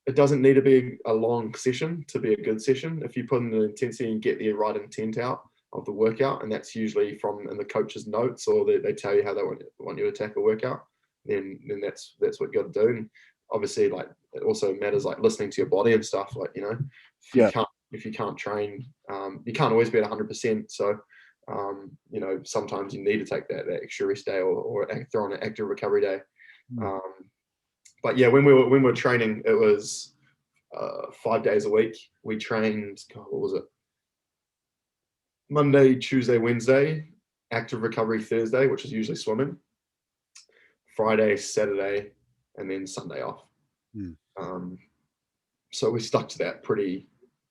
it doesn't need to be a long session to be a good session. If you put in the intensity and get the right intent out of the workout, and that's usually from in the coach's notes, or they tell you how they want you to tackle a workout, then that's what you got to do. And obviously, like it also matters, like listening to your body and stuff. Like if you can't train, you can't always be at 100%. So sometimes you need to take that extra rest day, or throw on an active recovery day. But yeah, when we were training, it was 5 days a week. We trained, what was it? Monday, Tuesday, Wednesday, active recovery Thursday, which is usually swimming, Friday, Saturday, and then Sunday off. So we stuck to that pretty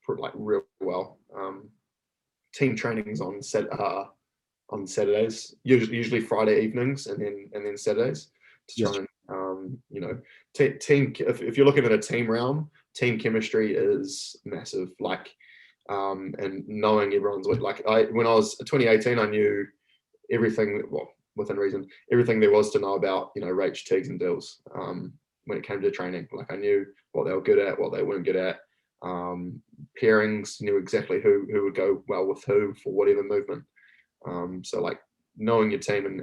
like real well. Team trainings on Saturdays, usually Friday evenings, and then Saturdays to try and team. If you're looking at a team realm, team chemistry is massive. Like, and knowing everyone's like when I was 2018, I knew everything. Well, within reason, everything there was to know about Rach, Tiggs, and Dills. When it came to training, like I knew what they were good at, what they weren't good at. Pairings, knew exactly who would go well with who for whatever movement. So like knowing your team and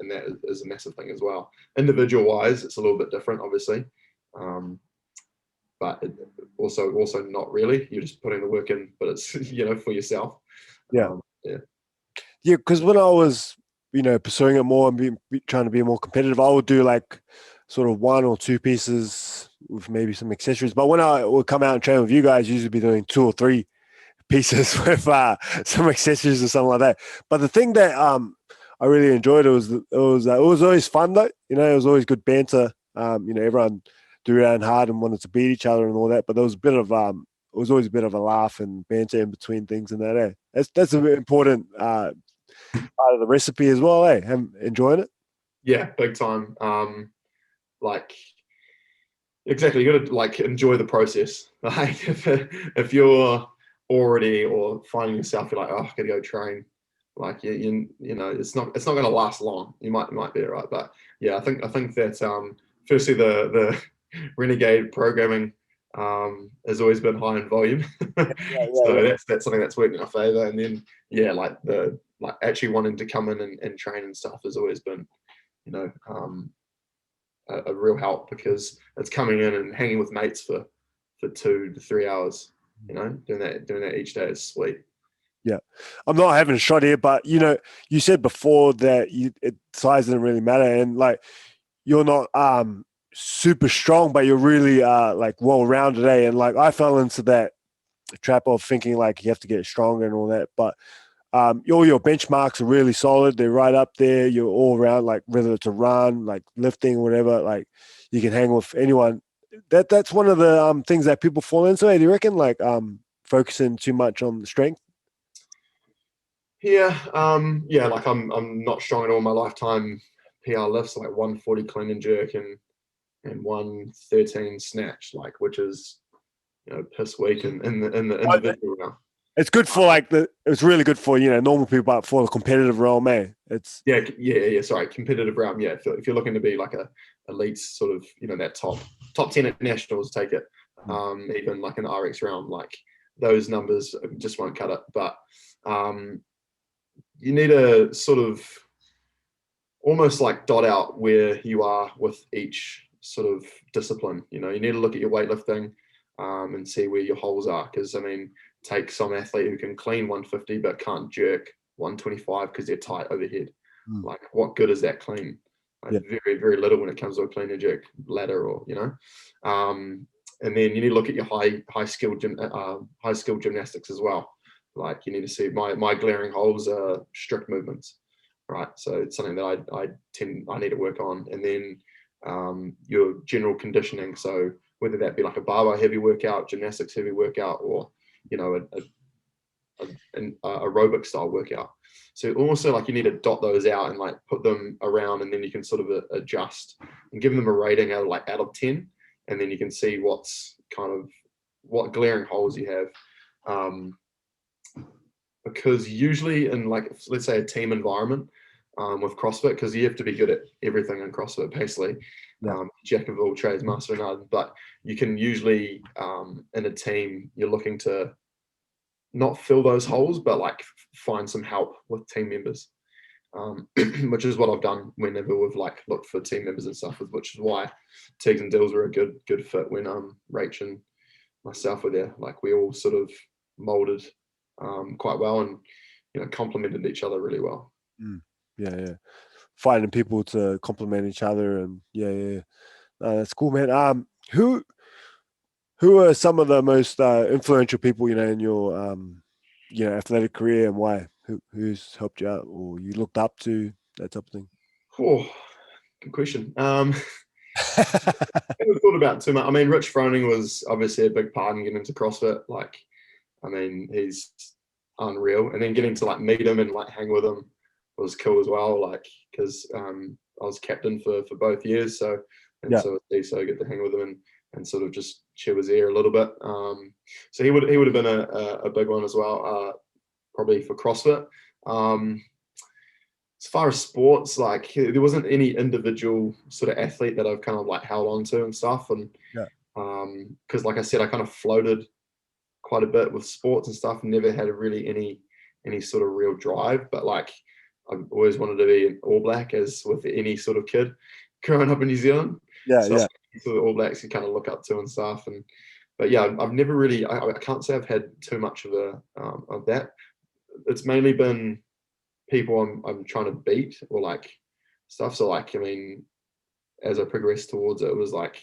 that is a massive thing as well. Individual wise, it's a little bit different, obviously, but also not really. You're just putting the work in, but it's for yourself. Because when I was pursuing it more and trying to be more competitive, I would do like sort of 1 or 2 pieces with maybe some accessories. But when I would come out and train with you guys, usually be doing 2 or 3 pieces with some accessories or something like that. But the thing that I really enjoyed, it was always fun though. It was always good banter. Everyone threw around hard and wanted to beat each other and all that. But there was a bit of it was always a bit of a laugh and banter in between things and that. That's an important part of the recipe as well. I'm enjoying it. Yeah, big time. Like exactly, you got to like enjoy the process. Like if you're already or finding yourself, you're like, oh, I gotta go train. Like it's not going to last long. You might be right, but yeah, I think that firstly the renegade programming has always been high in volume, so that's something that's worked in our favor. And then like actually wanting to come in and train and stuff has always been a real help, because it's coming in and hanging with mates for 2 to 3 hours. Doing that each day is sweet. Yeah, I'm not having a shot here, but you said before that size doesn't really matter, and like you're not super strong, but you're really like well-rounded, and like I fell into that trap of thinking like you have to get stronger and all that, but all your benchmarks are really solid. They're right up there. You're all around, like whether it's a run, like lifting, whatever, like you can hang with anyone. That's one of the things that people fall into. Do you reckon, like focusing too much on the strength? Yeah, like I'm not strong at all. My lifetime PR lifts like 140 clean and jerk and 113 snatch, like, which is piss weak in the individual now. It's good for it's really good for normal people, but for the competitive realm, it's yeah. Sorry, competitive realm. Yeah, if you're looking to be like a elite sort of that top 10 at nationals, take it. Even like an RX realm, like those numbers just won't cut it. But you need to sort of almost like dot out where you are with each sort of discipline. You need to look at your weightlifting and see where your holes are. Because take some athlete who can clean 150 but can't jerk 125 because they're tight overhead. Like, what good is that clean? Like, very, very little when it comes to a clean and jerk ladder, or and then you need to look at your high skill gymnastics as well. Like, you need to see my glaring holes are strict movements, right? So it's something that I need to work on. And then your general conditioning. So whether that be like a barbell heavy workout, gymnastics heavy workout, or an aerobic style workout. So also, like, you need to dot those out and like put them around, and then you can sort of adjust and give them a rating out of 10, and then you can see what glaring holes you have. Because usually in, like, let's say a team environment with CrossFit, because you have to be good at everything in CrossFit, basically. Jack of all trades, master of none. But you can usually in a team, you're looking to not fill those holes, but like find some help with team members, which is what I've done whenever we've like looked for team members and stuff, which is why Tigs and Dills were a good fit when Rach and myself were there. Like, we all sort of molded quite well, and complemented each other really well. Yeah. Finding people to complement each other, and that's cool, man. Who are some of the most influential people in your athletic career, and why? Who's helped you out, or you looked up to, that type of thing? Oh, good question. I haven't thought about too much. Rich Froning was obviously a big part in getting into CrossFit. Like, he's unreal, and then getting to like meet him and like hang with him was cool as well. Like, because I was captain for both years, so so I get to hang with him and sort of just chew his ear a little bit. So he would have been a big one as well, probably for CrossFit. As far as sports, like, there wasn't any individual sort of athlete that I've kind of like held on to and stuff, and because like I said, I kind of floated quite a bit with sports and stuff, and never had really any sort of real drive. But like, I've always wanted to be an All Black, as with any sort of kid growing up in New Zealand. So the All Blacks you kind of look up to and stuff. But yeah, I've never really, I can't say I've had too much of of that. It's mainly been people I'm trying to beat, or like stuff. So like, as I progressed towards it, it was like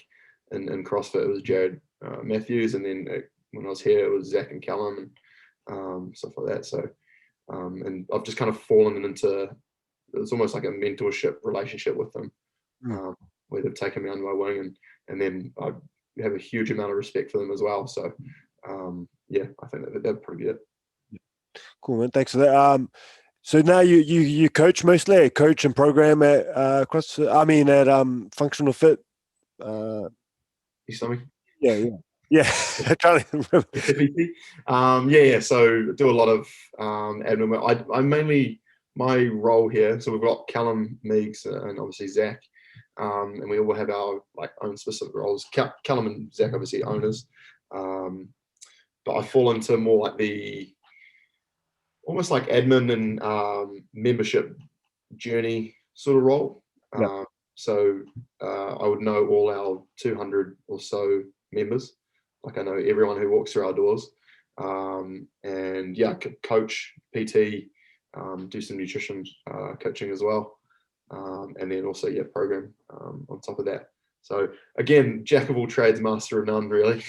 in CrossFit, it was Jared Matthews, and then when I was here, it was Zach and Callum and stuff like that. So and I've just kind of fallen into, it's almost like a mentorship relationship with them, where they've taken me under my wing, and then I have a huge amount of respect for them as well. So I think that'd probably be it. Cool, man. Thanks for that. So now you coach mostly, coach and program at CrossFit. At Functional Fit. You saw me? Yeah. I'm trying to remember. So do a lot of admin work. I mainly, my role here, so we've got Callum, Meigs, and obviously Zach, and we all have our like own specific roles. Callum and Zach obviously owners, but I fall into more like the almost like admin and membership journey sort of role. Yeah. I would know all our 200 or so members. Like I know everyone who walks through our doors. And yeah, coach, PT, do some nutrition coaching as well. And then also, yeah, program on top of that. So again, jack of all trades, master of none, really.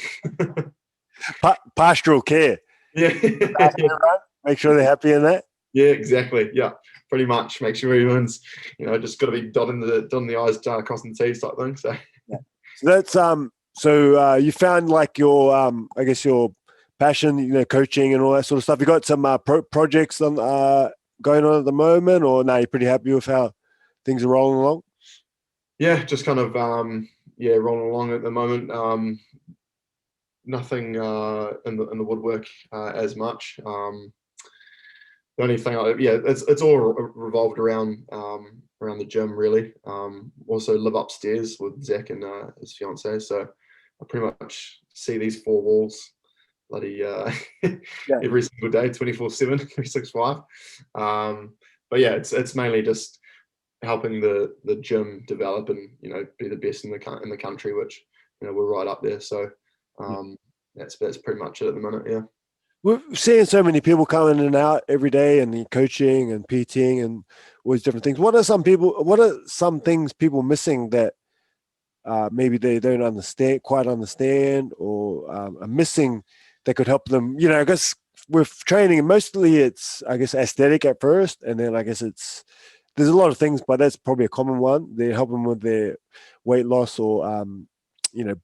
Pastoral care. Yeah. Make sure they're happy in that. Yeah, exactly. Yeah, pretty much. Make sure everyone's, just got to be dotting the I's, crossing the T's type thing. So, yeah. So that's So you found like your I guess your passion, coaching and all that sort of stuff. You got some projects on going on at the moment, or no? You're pretty happy with how things are rolling along? Yeah, just kind of rolling along at the moment. Nothing in the woodwork as much. The only thing, it's all revolved around the gym really. Also live upstairs with Zach and his fiance, so I pretty much see these four walls bloody every single day, 24/7, 365. But yeah, it's mainly just helping the gym develop and be the best in the country, which we're right up there. So that's pretty much it at the minute. Yeah. We're seeing so many people coming in and out every day, and the coaching and PTing and all these different things. What are some things people missing that maybe they don't quite understand, or are missing that could help them? I guess with training, mostly it's, I guess, aesthetic at first, and then I guess there's a lot of things, but that's probably a common one. They help them with their weight loss or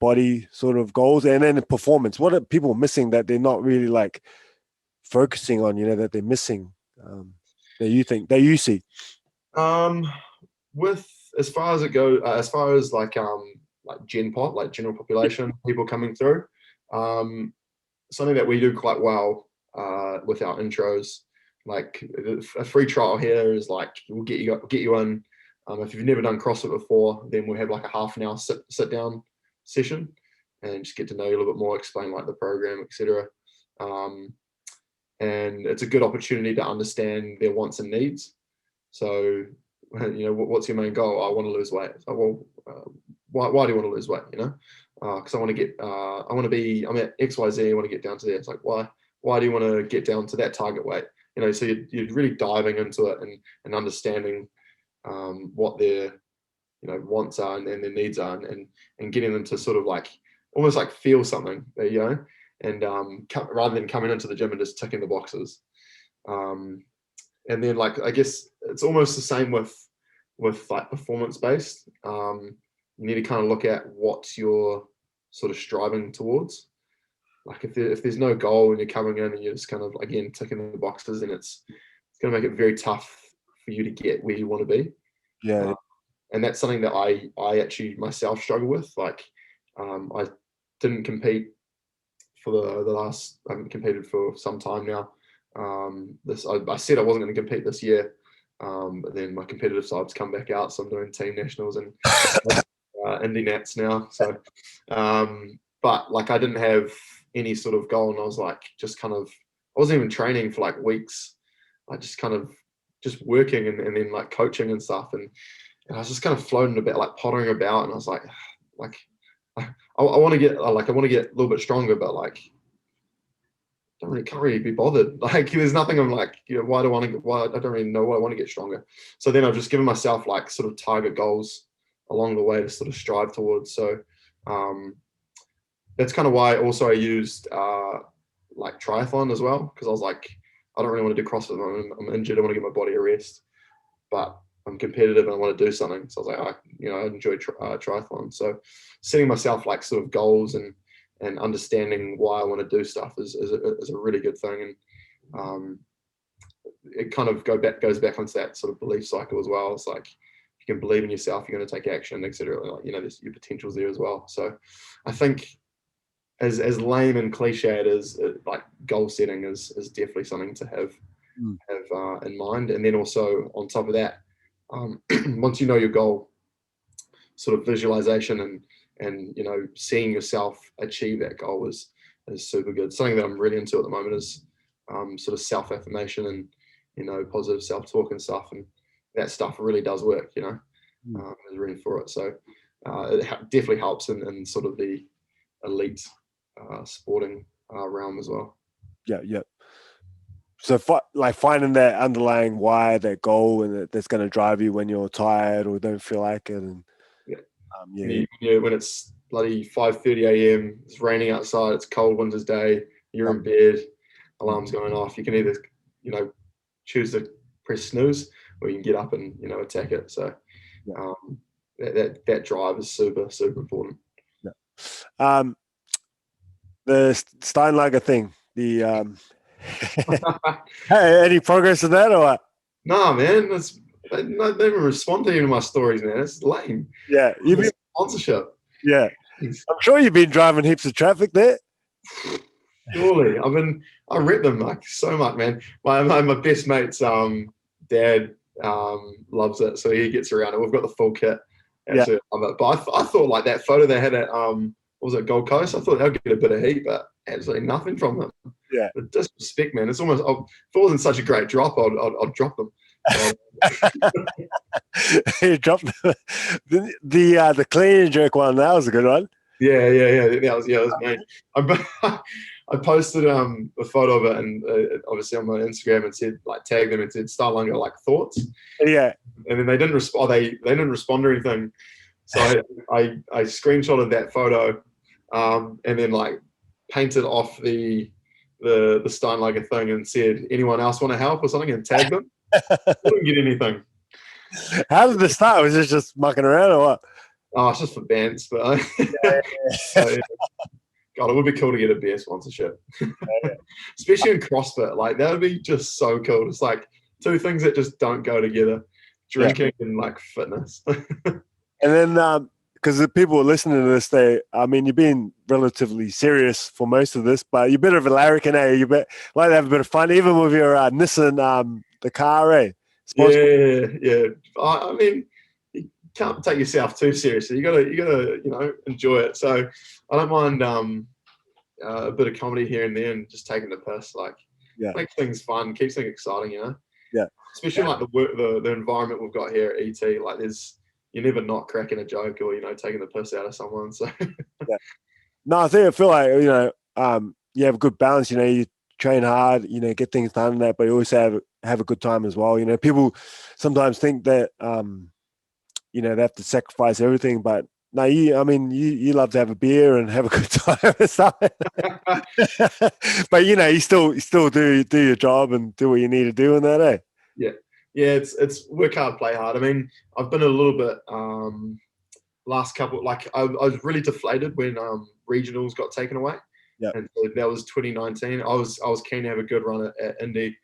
body sort of goals, and then performance. What are people missing that they're not really like focusing on? That they're missing, that you see. With as far as it goes, as far as like gen pop, like general population people coming through, something that we do quite well with our intros. Like a free trial here is like we'll get you in. If you've never done CrossFit before, then we'll have like a half an hour sit down session and just get to know you a little bit more, explain like the program, etc. And it's a good opportunity to understand their wants and needs. So, what's your main goal? I want to lose weight. So, well, why do you want to lose weight? Because I want to I'm at XYZ, I want to get down to there. It's like, why do you want to get down to that target weight? So you're really diving into it and understanding what their wants are and their needs are, and getting them to sort of like almost like feel something, and rather than coming into the gym and just ticking the boxes. And then like I guess it's almost the same with like performance based. You need to kind of look at what you're sort of striving towards. Like if there's no goal and you're coming in and you're just kind of again ticking the boxes, then it's going to make it very tough for you to get where you want to be. Yeah. And that's something that I actually myself struggle with. Like I didn't compete for the last. I haven't competed for some time now. I said I wasn't going to compete this year, but then my competitive side's come back out, so I'm doing team nationals and Indy Nats now. So, but like I didn't have any sort of goal, and I was like I wasn't even training for like weeks. I just kind of just working and then like coaching and stuff, and I was just kind of floating about, like pottering about, and I was like I want to get a little bit stronger, but like can't really be bothered. Like there's nothing I'm like, why I don't really know why I want to get stronger. So then I've just given myself like sort of target goals along the way to sort of strive towards. So that's kind of why also I used like triathlon as well, because I was like, I don't really want to do CrossFit. I'm injured. I want to give my body a rest, but I'm competitive and I want to do something. So I was like, I enjoy triathlon. So setting myself like sort of goals and understanding why I want to do stuff is a really good thing. And it kind of goes back onto that sort of belief cycle as well. It's like, if you can believe in yourself, you're going to take action, etc. Like, there's your potential's there as well. So I think as lame and cliche it is, like goal setting is definitely something to have in mind. And then also on top of that, once you know your goal, sort of visualization and seeing yourself achieve that goal is super good. Something that I'm really into at the moment is sort of self-affirmation and positive self-talk and stuff, and that stuff really does work. is ready for it. So it definitely helps in sort of the elite sporting realm as well. Yeah, yeah. So like finding that underlying why, that goal, and that's going to drive you when you're tired or don't feel like it. And yeah, yeah. when it's bloody 5:30 a.m., it's raining outside, it's cold winter's day, you're in bed, alarm's going off. You can either choose to press snooze, or you can get up and attack it. So that drive is super important. Yeah. The Steinlager thing. The hey, any progress in that or what? Nah, man, they don't even respond to any of my stories, man. It's lame. Yeah, Sponsorship. Yeah, I'm sure you've been driving heaps of traffic there. Surely, I rep them like so much, man. My best mate's dad loves it, so he gets around it. We've got the full kit. Absolutely love it. But I thought like that photo they had at what was it, Gold Coast? I thought they'll get a bit of heat, but absolutely nothing from them. Yeah, the disrespect, man. It's almost, if it wasn't such a great drop, I'd drop them. You dropped the clean and jerk one. That was a good one. Yeah. That was me. I posted a photo of it, and obviously on my Instagram, and said, like, tag them and said Starlunger, like, thoughts. Yeah. And then they didn't respond. They didn't respond to anything. So I screenshotted that photo, and then like painted off the Steinlager thing and said, anyone else want to help or something, and tagged them. Didn't get anything. How did this start? Was it just mucking around or what? Oh, it's just for bands, but so, God, it would be cool to get a beer sponsorship, especially in CrossFit. Like, that would be just so cool. It's like two things that just don't go together: drinking and like fitness. And then, because the people listening to this, you've been relatively serious for most of this, but you're a bit of a larrikin, eh? You like to have a bit of fun, even with your Nissan, the car, eh? Yeah. I mean, you can't take yourself too seriously. You gotta enjoy it. So I don't mind a bit of comedy here and there, and just taking the piss. Like, makes things fun, keeps things exciting. Yeah. Especially like the environment we've got here at ET. Like, you're never not cracking a joke or taking the piss out of someone. So No, I feel like you have a good balance. You train hard, get things done and that, but you also have a good time as well. People sometimes think that they have to sacrifice everything, but no, you love to have a beer and have a good time and stuff. But you still do your job and do what you need to do in that, eh? Yeah, it's work hard, play hard. I mean, I've been a little bit last couple, like I was really deflated when regionals got taken away. Yeah. And so that was 2019. I was keen to have a good run at Indy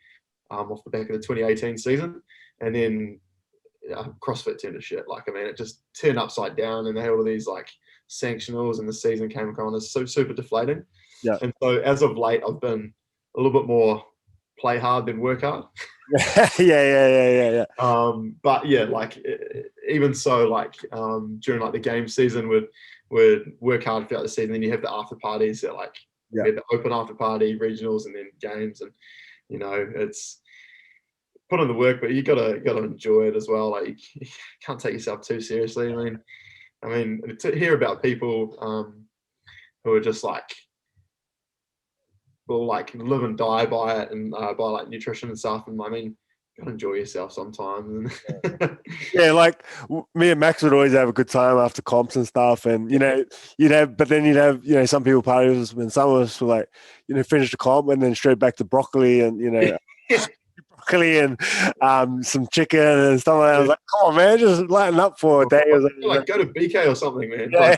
off the back of the 2018 season, and then CrossFit turned to shit. Like, I mean, it just turned upside down, and they had all these like sanctionals, and the season came on. It's so super deflating. Yeah. And so as of late, I've been a little bit more play hard than work hard. Yeah. But yeah, like, even so, like during like the game season, would work hard throughout the season. Then you have the after parties that we have the open after party, regionals, and then games, and it's put in the work, but you gotta enjoy it as well. Like, you can't take yourself too seriously. I mean, to hear about people who are just like, will like live and die by it, and by like nutrition and stuff. And I mean, you gotta enjoy yourself sometimes. Yeah, like me and Max would always have a good time after comps and stuff. And you'd have some people parties when some of us were like, finish the comp and then straight back to broccoli and broccoli and some chicken and stuff like that. I was like, come on, man, just lighten up for a day. Like, go to BK or something, man. Yeah.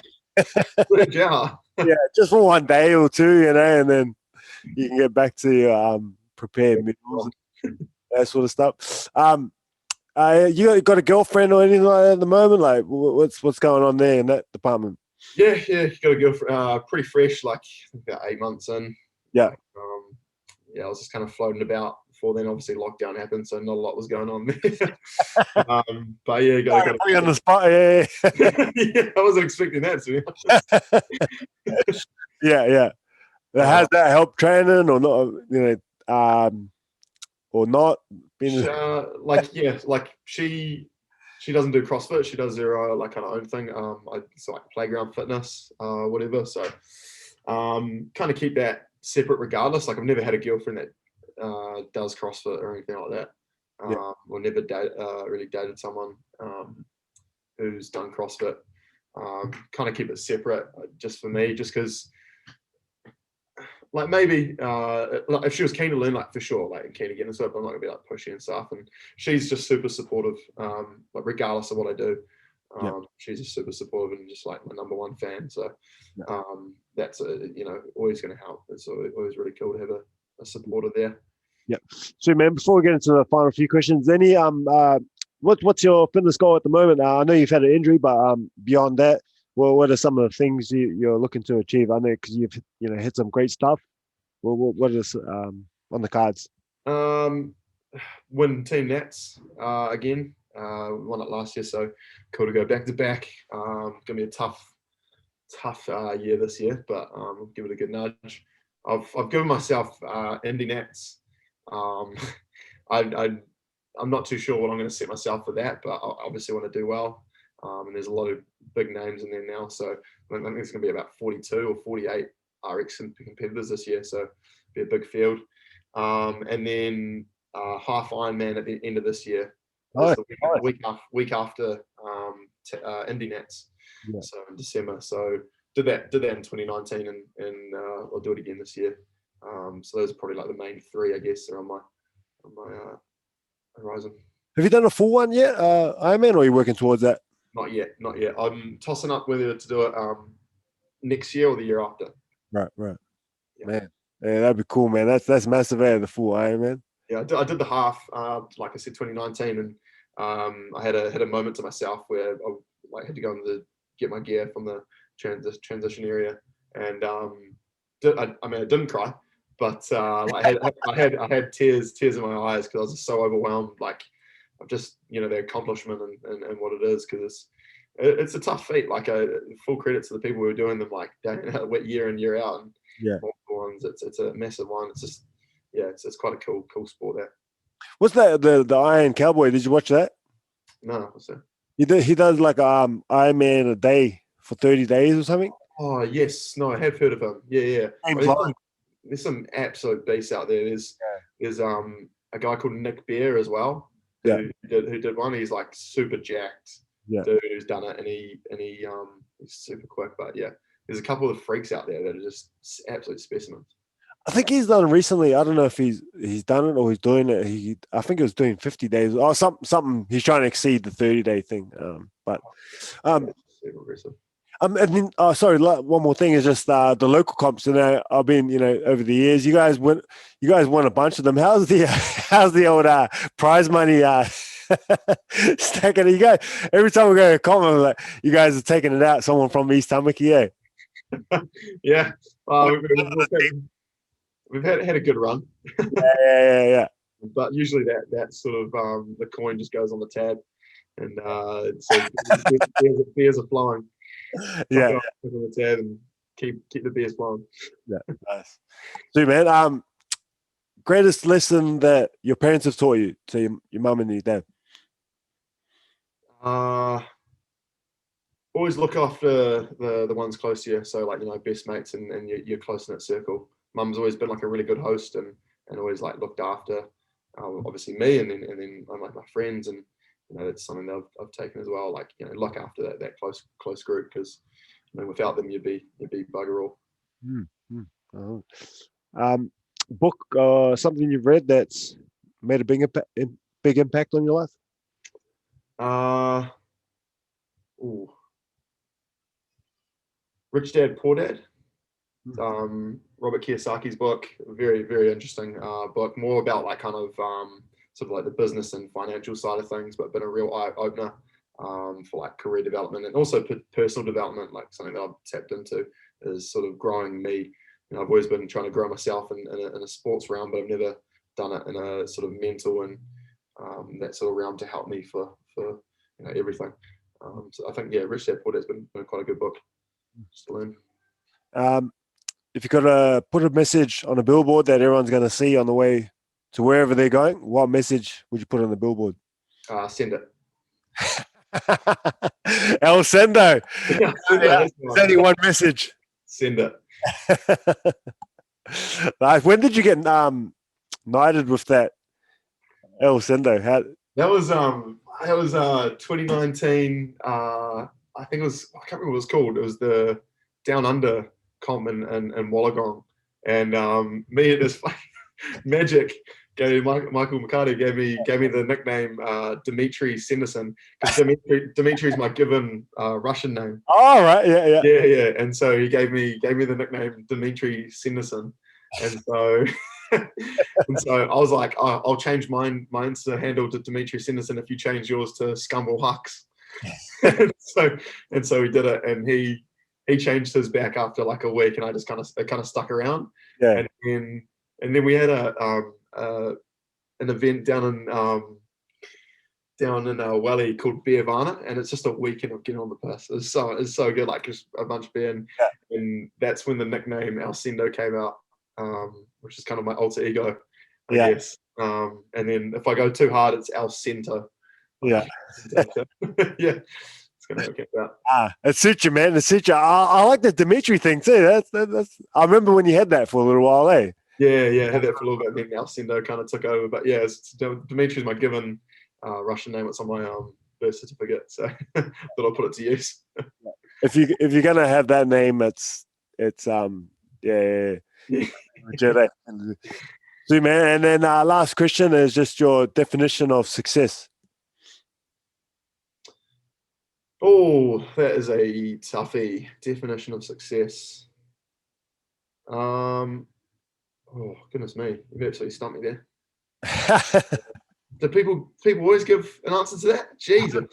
Yeah, just for one day or two, and then you can get back to your prepared meals and that sort of stuff. You got a girlfriend or anything like that at the moment? Like, what's going on there in that department? Yeah, got a girlfriend, pretty fresh, like about 8 months in. Yeah. I was just kind of floating about before then. Obviously, lockdown happened, so not a lot was going on there. But yeah, got on the spot. Yeah. Yeah, I wasn't expecting that, to be honest. Yeah. Has that helped training or not? Or not? Like, yeah, like she's she doesn't do CrossFit. She does her like kind of own thing. It's like playground fitness, whatever. So kind of keep that separate regardless. Like I've never had a girlfriend that does CrossFit or anything like that. Or never really dated someone who's done CrossFit. Kind of keep it separate just for me, just because like maybe like if she was keen to learn, like for sure, like keen to get into it, but I'm not gonna be like pushy and stuff. And she's just super supportive, like regardless of what I do. She's just super supportive and just like my number one fan. So that's always going to help. It's always really cool to have a supporter there. Yeah. So, man, before we get into the final few questions, any what's your fitness goal at the moment? I know you've had an injury, but beyond that, well, what are some of the things you're looking to achieve? I know because you've hit some great stuff. Well, what is on the cards? Win Team Nats again. Won it last year, so cool to go back to back. Gonna be a tough year this year, but I'll give it a good nudge. I've given myself Indy Nats. I'm not too sure what I'm going to set myself for that, but I obviously want to do well. And there's a lot of big names in there now, so I think it's going to be about 42 or 48 RX competitors this year, so be a big field. And then half Ironman at the end of this year. The week after Indy Nats, so in December. So did that in 2019, and I'll do it again this year. So those are probably like the main three, I guess, are on my horizon. Have you done a full one yet, Ironman, or are you working towards that? Not yet. I'm tossing up whether to do it next year or the year after. Right. Yeah. Man, yeah, that'd be cool, man. That's massive, the full Ironman. Yeah, I did the half, like I said, 2019, and I had a moment to myself where I had to go get my gear from the transition area, and I didn't cry, but I had tears in my eyes because I was just so overwhelmed, like of just the accomplishment and what it is, because it's a tough feat. Like full credit to the people who are doing them like year in year out, and multiple ones. It's a massive one. It's just it's quite a cool sport there. What's that? The Iron Cowboy? Did you watch that? No, what's that? He does like Ironman a day for 30 days or something. Oh yes, no, I have heard of him. Yeah. There's some absolute beasts out there. There's a guy called Nick Bear as well. Who did one. He's like super jacked. Dude who's done it, and he's super quick. But there's a couple of freaks out there that are just absolute specimens. I think he's done it recently. I don't know if he's done it or he's doing it. I think he was doing 50 days or something. He's trying to exceed the 30-day thing. Super aggressive. And then, sorry, one more thing is just the local comps. I've been, over the years, you guys won a bunch of them. How's the old prize money stacking? You guys, every time we go to a comp, I'm like, you guys are taking it out. Someone from East Tamaki, yeah. We've had a good run. Yeah. But usually that sort of the coin just goes on the tab, and so beers are flowing. Yeah. On the tab and keep the beers flowing. Yeah, nice. So, man, greatest lesson that your parents have taught you, so your mum and your dad. Always look after the ones close to you. So like best mates and your close knit circle. Mum's always been like a really good host and always like looked after obviously me and then like my friends, and that's something that I've taken as well. Like look after that close group, because without them you'd be bugger all. Book something you've read that's made a big impact on your life? Rich Dad Poor Dad. Robert Kiyosaki's book, very, very interesting book, more about like kind of sort of like the business and financial side of things, but been a real eye opener for like career development and also personal development. Like something that I've tapped into is sort of growing me. I've always been trying to grow myself in a sports realm, but I've never done it in a sort of mental and that sort of realm to help me for everything. So I think Rich Dad Poor Dad has been quite a good book just to learn. If you could put a message on a billboard that everyone's going to see on the way to wherever they're going, what message would you put on the billboard? Send it. El Sendo. Yeah, Yeah, that's the there's only one message. Send it. Nice. When did you get knighted with that El Sendo? How? That was 2019. I think it was, I can't remember what it was called. It was the Down Under comp in Wollongong, and me and this Magic Michael McCarty gave me the nickname Dmitry Senderson, because Dimitri's my given Russian name. Oh, right. Yeah. Yeah. And so he gave me the nickname Dmitry Senderson, and so and so I was like, oh, I'll change mine Insta handle to Dmitry Senderson if you change yours to Scumble Hux. and so he did it, and he changed his back after like a week, and I just kind of stuck around. Yeah. And then we had an event down in Welly called Beer Varna, and it's just a weekend of getting on the piss. It's so good, like just a bunch of beer, and that's when the nickname Alcendo came out, which is kind of my alter ego, I guess. And then if I go too hard, it's Alcento. Yeah. Yeah. It's gonna work out. It suits you, man. It suits you. I like the Dimitri thing too. That's. I remember when you had that for a little while, eh? Yeah, I had that for a little bit, and then Alcendo kind of took over. But yeah, Dimitri's my given Russian name. It's on my birth certificate, so that I'll put it to use. If you're gonna have that name, it's legit. See, man. And then last question is just your definition of success. Oh, that is a toughie. Definition of success. Oh, goodness me, you've absolutely stumped me there. Do people always give an answer to that? Jesus.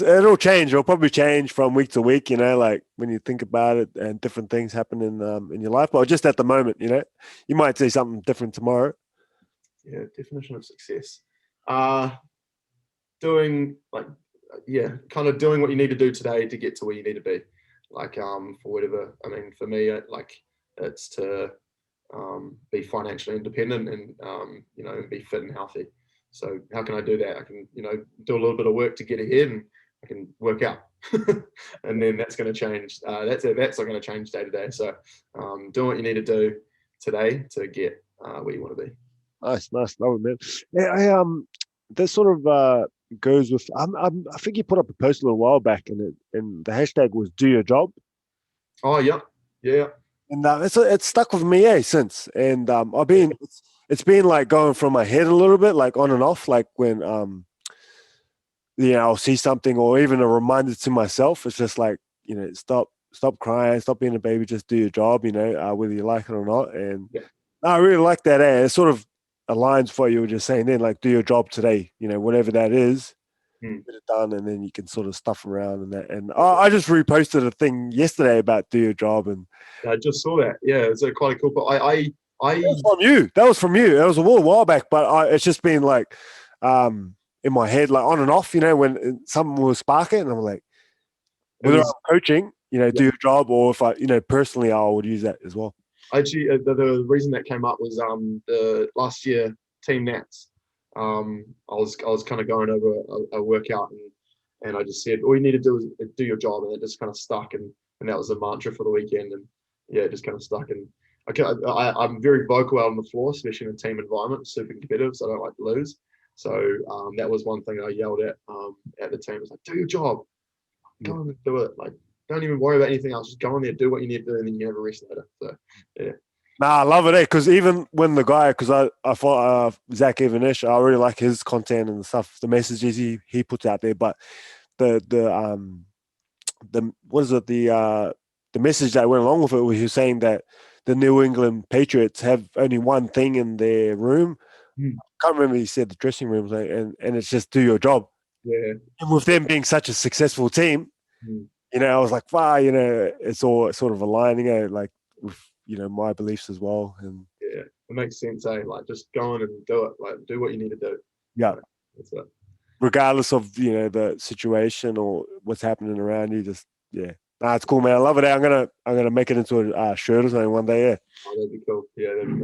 It'll change. It'll probably change from week to week. You know, like when you think about it, and different things happen in your life. But just at the moment, you know, you might say something different tomorrow. Yeah, definition of success. Doing kind of doing what you need to do today to get to where you need to be. Like for whatever. I mean, for me, it's to be financially independent and be fit and healthy. So how can I do that? I can do a little bit of work to get ahead, and I can work out, and then that's going to change. That's not going to change day to day. So doing what you need to do today to get where you want to be. Nice, love it, man. Yeah, this sort of goes with. I think you put up a post a little while back, and the hashtag was "Do Your Job." Oh yeah. And it's stuck with me since. And it's been like going from my head a little bit, like on and off. Like when I'll see something, or even a reminder to myself. It's just like, stop crying, stop being a baby, just do your job. Whether you like it or not. And I really like that. It sort of aligns with what you were just saying then. Like, do your job today. Whatever that is. Get it done, and then you can sort of stuff around and that. And I just reposted a thing yesterday about do your job, and I just saw that. Yeah, it's quite cool. But that was from you. That was from you. It was a little while back, but it's just been like in my head, like on and off. When something will spark it, and I'm like, whether I'm coaching, do your job, or if I, personally, I would use that as well. Actually, the reason that came up was the last year Team Nats. I was kind of going over a workout, and I just said all you need to do is do your job, and it just kind of stuck, and that was the mantra for the weekend, and it just kind of stuck. And I'm very vocal out on the floor, especially in a team environment, super competitive, so I don't like to lose. So that was one thing I yelled at the team. It was like, do your job, go on and do it. Like, don't even worry about anything else. Just go on there, do what you need to do, and then you have a rest later. So yeah. Nah, I love it, because even when the guy, because I thought Zach Evanish, I really like his content and stuff, the messages he puts out there, but the what is it, the message that went along with it was he was saying that the New England Patriots have only one thing in their room. I can't remember, he said the dressing room, and it's just do your job. Yeah. And with them being such a successful team, I was like, wow, it's all sort of aligning, like with my beliefs as well. And yeah, it makes sense. Like, just go on and do it. Like, do what you need to do. Yeah, that's it. Regardless of the situation or what's happening around you, just it's cool, man. I love it. I'm gonna make it into a shirt or something one day. Yeah. Oh, that'd be cool. Yeah, that'd be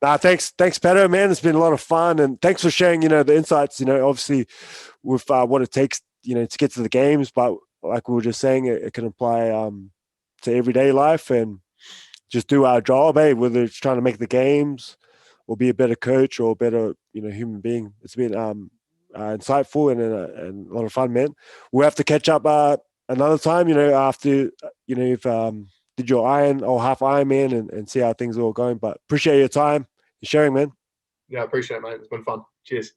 nice. Thanks, Pato, man. It's been a lot of fun, and thanks for sharing, the insights. Obviously, with what it takes to get to the games, but like we were just saying, it can apply to everyday life and just do our job, whether it's trying to make the games or be a better coach or a better, human being. It's been insightful and a lot of fun, man. We'll have to catch up another time, after, you've did your Iron or half Ironman and see how things are all going. But appreciate your time and sharing, man. Yeah, I appreciate it, mate. It's been fun. Cheers.